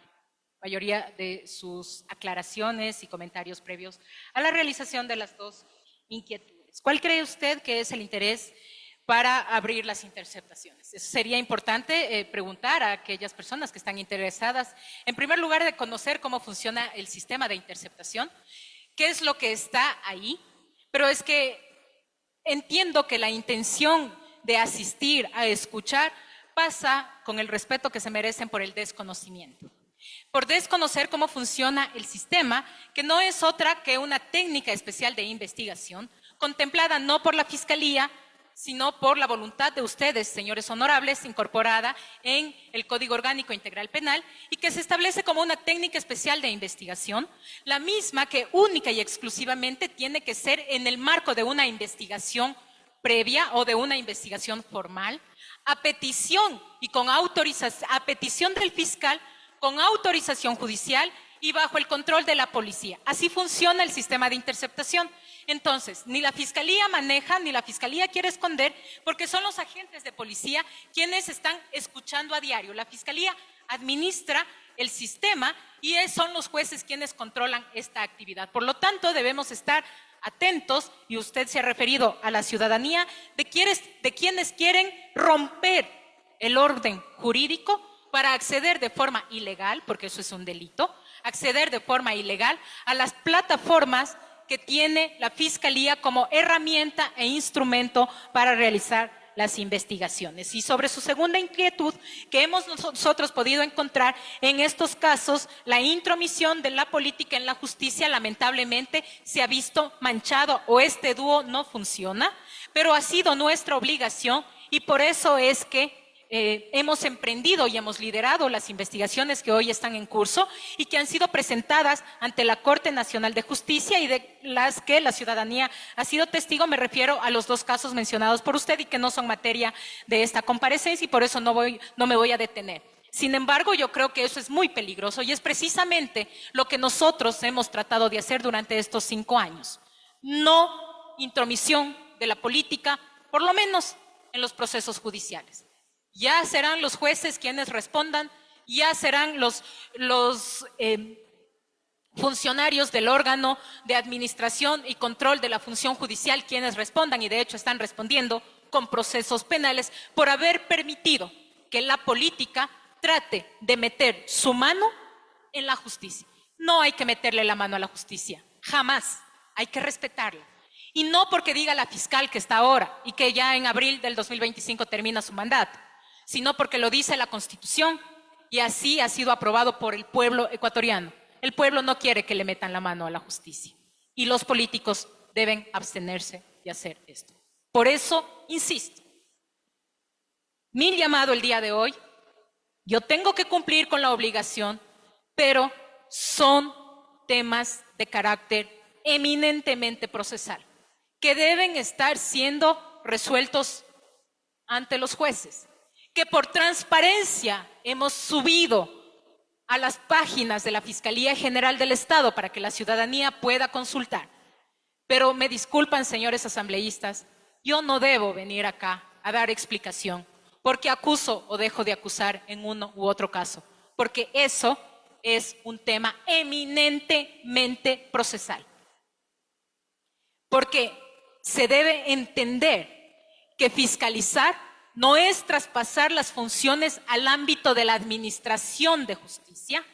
mayoría de sus aclaraciones y comentarios previos a la realización de las 2 inquietudes. ¿Cuál cree usted que es el interés para abrir las interceptaciones? Eso sería importante preguntar a aquellas personas que están interesadas, en primer lugar, de conocer cómo funciona el sistema de interceptación, qué es lo que está ahí, pero es que entiendo que la intención de asistir a escuchar pasa con el respeto que se merecen por el desconocimiento. Por desconocer cómo funciona el sistema, que no es otra que una técnica especial de investigación, contemplada no por la Fiscalía, sino por la voluntad de ustedes, señores honorables, incorporada en el Código Orgánico Integral Penal y que se establece como una técnica especial de investigación, la misma que única y exclusivamente tiene que ser en el marco de una investigación previa o de una investigación formal, a petición y con autorización, a petición del fiscal, con autorización judicial y bajo el control de la policía. Así funciona el sistema de interceptación. Entonces, ni la Fiscalía maneja, ni la Fiscalía quiere esconder, porque son los agentes de policía quienes están escuchando a diario. La Fiscalía administra el sistema y son los jueces quienes controlan esta actividad. Por lo tanto, debemos estar atentos, y usted se ha referido a la ciudadanía, de quienes quieren romper el orden jurídico para acceder de forma ilegal, porque eso es un delito, acceder de forma ilegal a las plataformas que tiene la Fiscalía como herramienta e instrumento para realizar las investigaciones. Y sobre su segunda inquietud, que hemos nosotros podido encontrar en estos casos, la intromisión de la política en la justicia lamentablemente se ha visto manchado, o este dúo no funciona, pero ha sido nuestra obligación, y por eso es que hemos emprendido y hemos liderado las investigaciones que hoy están en curso y que han sido presentadas ante la Corte Nacional de Justicia y de las que la ciudadanía ha sido testigo. Me refiero a los dos casos mencionados por usted y que no son materia de esta comparecencia, y por eso no me voy a detener. Sin embargo, yo creo que eso es muy peligroso y es precisamente lo que nosotros hemos tratado de hacer durante estos 5 años. No intromisión de la política, por lo menos en los procesos judiciales. Ya serán los jueces quienes respondan, ya serán los funcionarios del órgano de administración y control de la función judicial quienes respondan, y de hecho están respondiendo con procesos penales por haber permitido que la política trate de meter su mano en la justicia. No hay que meterle la mano a la justicia, jamás, hay que respetarla. Y no porque diga la fiscal que está ahora y que ya en abril del 2025 termina su mandato, sino porque lo dice la Constitución y así ha sido aprobado por el pueblo ecuatoriano. El pueblo no quiere que le metan la mano a la justicia y los políticos deben abstenerse de hacer esto. Por eso, insisto, mi llamado el día de hoy, yo tengo que cumplir con la obligación, pero son temas de carácter eminentemente procesal, que deben estar siendo resueltos ante los jueces, que por transparencia hemos subido a las páginas de la Fiscalía General del Estado para que la ciudadanía pueda consultar. Pero me disculpan, señores asambleístas, yo no debo venir acá a dar explicación porque acuso o dejo de acusar en uno u otro caso, porque eso es un tema eminentemente procesal. Porque se debe entender que fiscalizar no es traspasar las funciones al ámbito de la administración de justicia.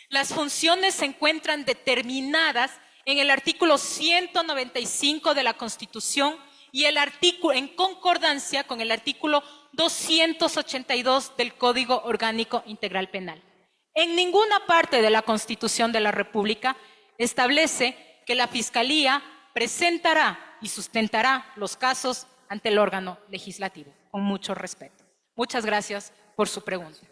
Las funciones se encuentran determinadas en el artículo 195 de la Constitución y en concordancia con el artículo 282 del Código Orgánico Integral Penal. En ninguna parte de la Constitución de la República establece que la Fiscalía presentará y sustentará los casos ante el órgano legislativo, con mucho respeto. Muchas gracias por su pregunta.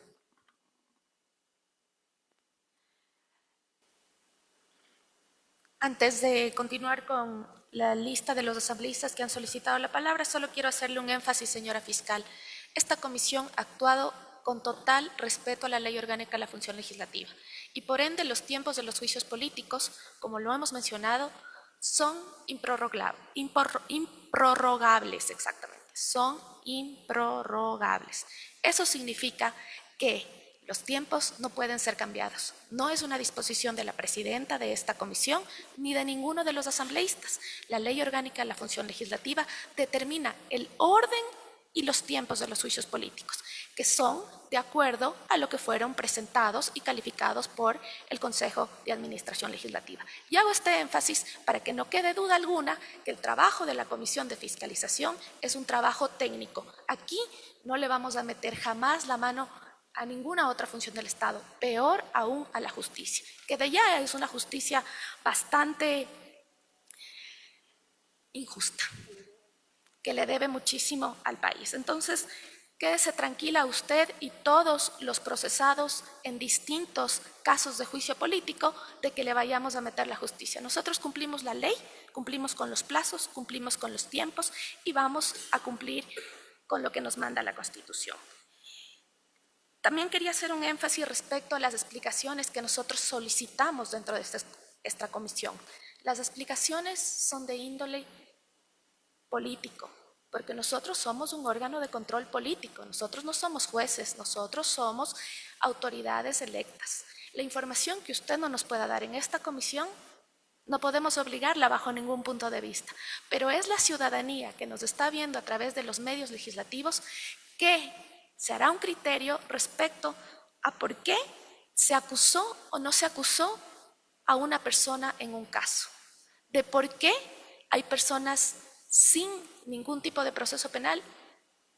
Antes de continuar con la lista de los asambleístas que han solicitado la palabra, solo quiero hacerle un énfasis, señora fiscal. Esta comisión ha actuado con total respeto a la Ley Orgánica de la Función Legislativa y por ende los tiempos de los juicios políticos, como lo hemos mencionado, son improrrogables, exactamente, son improrrogables. Eso significa que los tiempos no pueden ser cambiados. No es una disposición de la presidenta de esta comisión ni de ninguno de los asambleístas. La Ley Orgánica de la Función Legislativa determina el orden y los tiempos de los juicios políticos, que son de acuerdo a lo que fueron presentados y calificados por el Consejo de Administración Legislativa. Y hago este énfasis para que no quede duda alguna que el trabajo de la Comisión de Fiscalización es un trabajo técnico. Aquí no le vamos a meter jamás la mano a ninguna otra función del Estado, peor aún a la justicia, que de ya es una justicia bastante injusta, que le debe muchísimo al país. Entonces, quédese tranquila usted y todos los procesados en distintos casos de juicio político de que le vayamos a meter la justicia. Nosotros cumplimos la ley, cumplimos con los plazos, cumplimos con los tiempos y vamos a cumplir con lo que nos manda la Constitución. También quería hacer un énfasis respecto a las explicaciones que nosotros solicitamos dentro de esta comisión. Las explicaciones son de índole político, porque nosotros somos un órgano de control político, nosotros no somos jueces, nosotros somos autoridades electas. La información que usted no nos pueda dar en esta comisión, no podemos obligarla bajo ningún punto de vista, pero es la ciudadanía que nos está viendo a través de los medios legislativos que se hará un criterio respecto a por qué se acusó o no se acusó a una persona en un caso, de por qué hay personas sin ningún tipo de proceso penal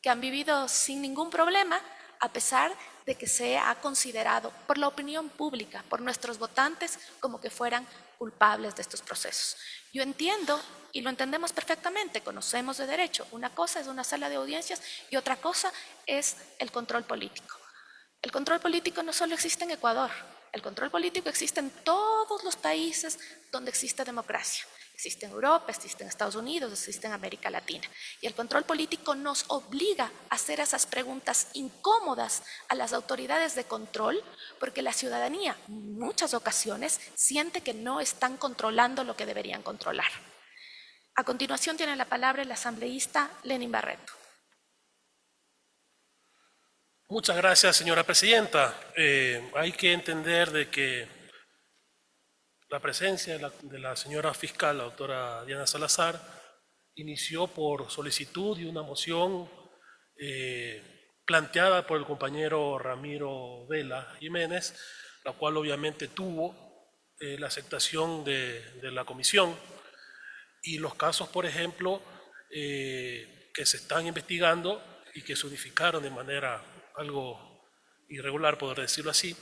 que han vivido sin ningún problema, a pesar de que se ha considerado por la opinión pública, por nuestros votantes, como que fueran culpables de estos procesos. Yo entiendo, y lo entendemos perfectamente, conocemos de derecho, una cosa es una sala de audiencias y otra cosa es el control político. El control político no solo existe en Ecuador, el control político existe en todos los países donde existe democracia. Existe en Europa, existe en Estados Unidos, existe en América Latina. Y el control político nos obliga a hacer esas preguntas incómodas a las autoridades de control, porque la ciudadanía en muchas ocasiones siente que no están controlando lo que deberían controlar. A continuación tiene la palabra el asambleísta Lenín Barreto. Muchas gracias, señora presidenta. Hay que entender de que la presencia de la señora fiscal, la doctora Diana Salazar, inició por solicitud y una moción planteada por el compañero Ramiro Vela Jiménez, la cual obviamente tuvo la aceptación de la comisión. Y los casos, por ejemplo, que se están investigando y que se unificaron de manera algo irregular, por decirlo así,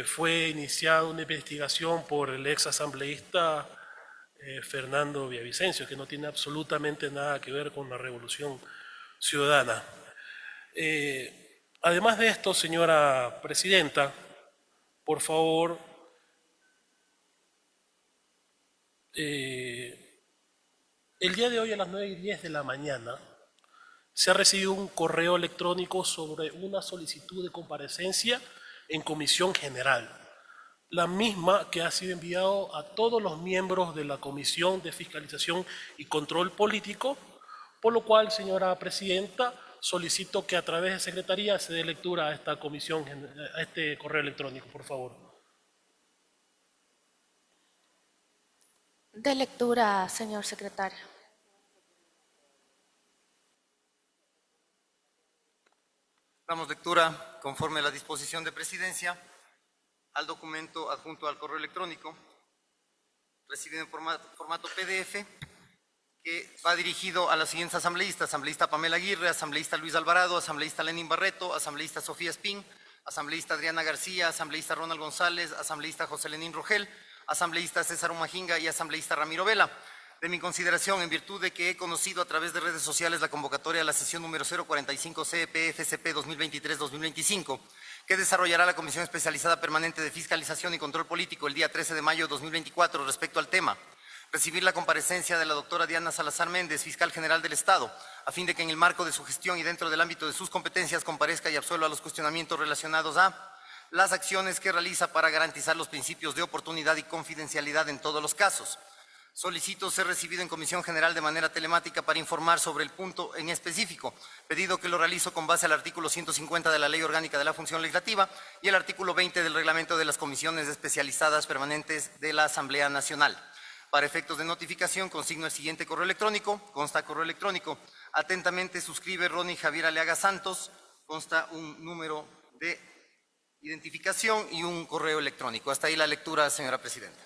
fue iniciada una investigación por el ex asambleísta Fernando Villavicencio, que no tiene absolutamente nada que ver con la Revolución Ciudadana. Además de esto, señora presidenta, por favor, el día de hoy a las 9:10 de la mañana se ha recibido un correo electrónico sobre una solicitud de comparecencia en Comisión General, la misma que ha sido enviado a todos los miembros de la Comisión de Fiscalización y Control Político, por lo cual, señora presidenta, solicito que a través de Secretaría se dé lectura a esta comisión, a este correo electrónico, por favor. De lectura, señor secretario. Damos lectura, conforme a la disposición de presidencia, al documento adjunto al correo electrónico, recibido en formato PDF, que va dirigido a los siguientes asambleístas: asambleísta Pamela Aguirre, asambleísta Luis Alvarado, asambleísta Lenín Barreto, asambleísta Sofía Espín, asambleísta Adriana García, asambleísta Ronald González, asambleísta José Lenín Rogel, asambleísta César Umajinga y asambleísta Ramiro Vela. De mi consideración, en virtud de que he conocido a través de redes sociales la convocatoria a la sesión número 045 CEP-FCP 2023-2025, que desarrollará la Comisión Especializada Permanente de Fiscalización y Control Político el día 13 de mayo de 2024 respecto al tema: recibir la comparecencia de la doctora Diana Salazar Méndez, fiscal general del Estado, a fin de que en el marco de su gestión y dentro del ámbito de sus competencias comparezca y absuelva los cuestionamientos relacionados a las acciones que realiza para garantizar los principios de oportunidad y confidencialidad en todos los casos. Solicito ser recibido en Comisión General de manera telemática para informar sobre el punto en específico, pedido que lo realizo con base al artículo 150 de la Ley Orgánica de la Función Legislativa y el artículo 20 del Reglamento de las Comisiones Especializadas Permanentes de la Asamblea Nacional. Para efectos de notificación, consigno el siguiente correo electrónico. Consta correo electrónico: atentamente suscribe Ronnie Javier Aliaga Santos. Consta un número de identificación y un correo electrónico. Hasta ahí la lectura, señora presidenta.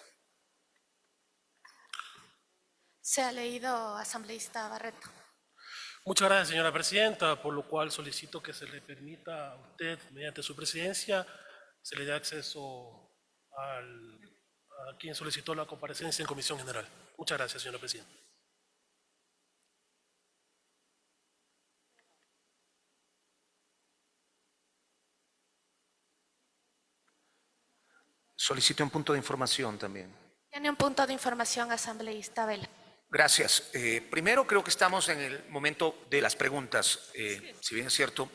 Se ha leído, asambleísta Barreto. Muchas gracias, señora presidenta, por lo cual solicito que se le permita a usted, mediante su presidencia, se le dé acceso a quien solicitó la comparecencia en Comisión General. Muchas gracias, señora presidenta. Solicito un punto de información también. Tiene un punto de información, asambleísta Vela. Gracias. Primero, creo que estamos en el momento de las preguntas. Si bien es cierto,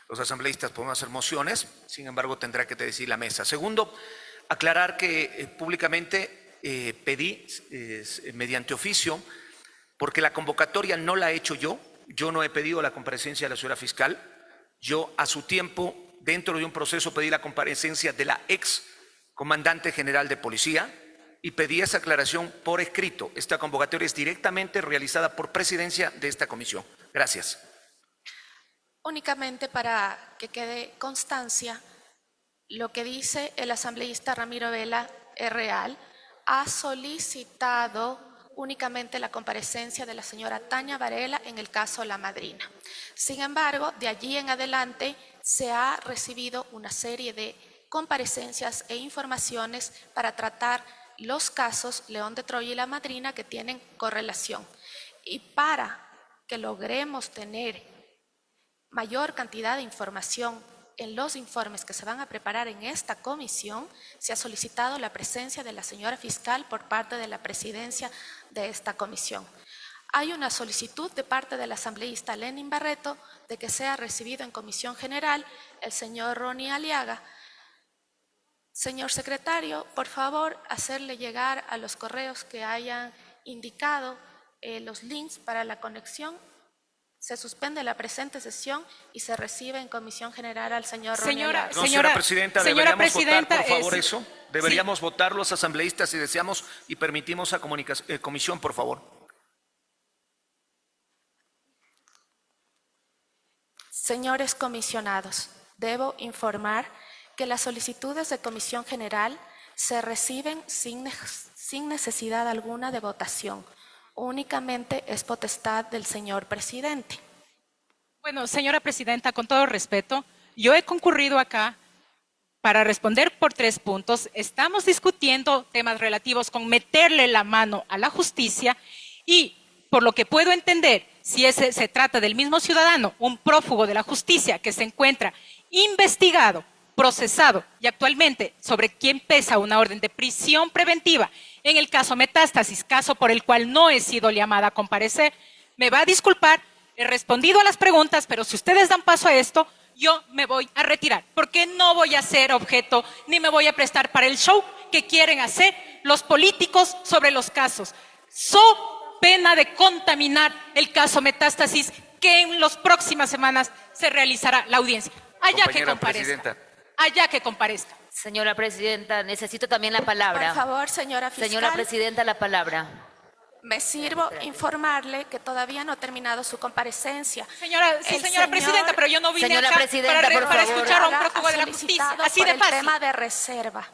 los asambleístas podemos hacer mociones, sin embargo, tendrá que decidir la mesa. Segundo, aclarar que públicamente pedí mediante oficio, porque la convocatoria no la he hecho yo no he pedido la comparecencia de la señora fiscal, yo a su tiempo, dentro de un proceso, pedí la comparecencia de la ex comandante general de policía y pedí esa aclaración por escrito. Esta convocatoria es directamente realizada por presidencia de esta comisión. Gracias. Únicamente para que quede constancia, lo que dice el asambleísta Ramiro Vela es real. Ha solicitado únicamente la comparecencia de la señora Tania Varela en el caso La Madrina. Sin embargo, de allí en adelante se ha recibido una serie de comparecencias e informaciones para tratar los casos León de Troya y La Madrina que tienen correlación. Y para que logremos tener mayor cantidad de información en los informes que se van a preparar en esta comisión, se ha solicitado la presencia de la señora fiscal por parte de la presidencia de esta comisión. Hay una solicitud de parte del asambleísta Lenin Barreto de que sea recibido en comisión general el señor Ronnie Aliaga. Señor secretario, por favor, hacerle llegar a los correos que hayan indicado los links para la conexión. Se suspende la presente sesión y se recibe en comisión general al señor Ronnie Aliaga. No, señora presidenta, deberíamos votar, por favor, sí. eso. Deberíamos votar los asambleístas si deseamos y permitimos a comisión, por favor. Señores comisionados, debo informar que las solicitudes de comisión general se reciben sin necesidad alguna de votación. Únicamente es potestad del señor presidente. Bueno, señora presidenta, con todo respeto, yo he concurrido acá para responder por 3 puntos. Estamos discutiendo temas relativos con meterle la mano a la justicia y, por lo que puedo entender, si se trata del mismo ciudadano, un prófugo de la justicia que se encuentra investigado, procesado y actualmente sobre quien pesa una orden de prisión preventiva, en el caso Metástasis, caso por el cual no he sido llamada a comparecer, me va a disculpar, he respondido a las preguntas, pero si ustedes dan paso a esto, yo me voy a retirar, porque no voy a ser objeto ni me voy a prestar para el show que quieren hacer los políticos sobre los casos. So pena de contaminar el caso Metástasis, que en las próximas semanas se realizará la audiencia. Allá que comparezca. Allá que comparezca. Señora presidenta, necesito también la palabra. Por favor, señora fiscal. Señora presidenta, la palabra. Me sirvo informarle que todavía no ha terminado su comparecencia. Señora presidenta, pero yo no vine Señora acá presidenta, para por favor. escuchar a un prófugo de la justicia. Así por de el fácil. tema de reserva.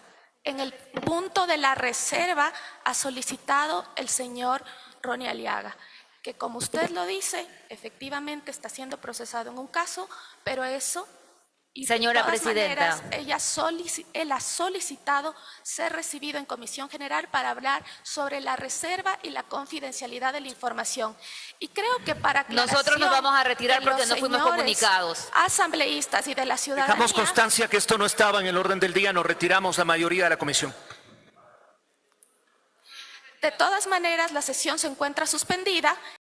En el punto de la reserva ha solicitado el señor Ronnie Aliaga, que como usted lo dice, efectivamente está siendo procesado en un caso, pero eso... Y Señora de todas presidenta. maneras, él ha solicitado ser recibido en comisión general para hablar sobre la reserva y la confidencialidad de la información. Y creo que para Nosotros nos vamos a retirar de los porque no fuimos señores comunicados. asambleístas y de la ciudadanía. Dejamos constancia que esto no estaba en el orden del día, nos retiramos la mayoría de la comisión. De todas maneras, la sesión se encuentra suspendida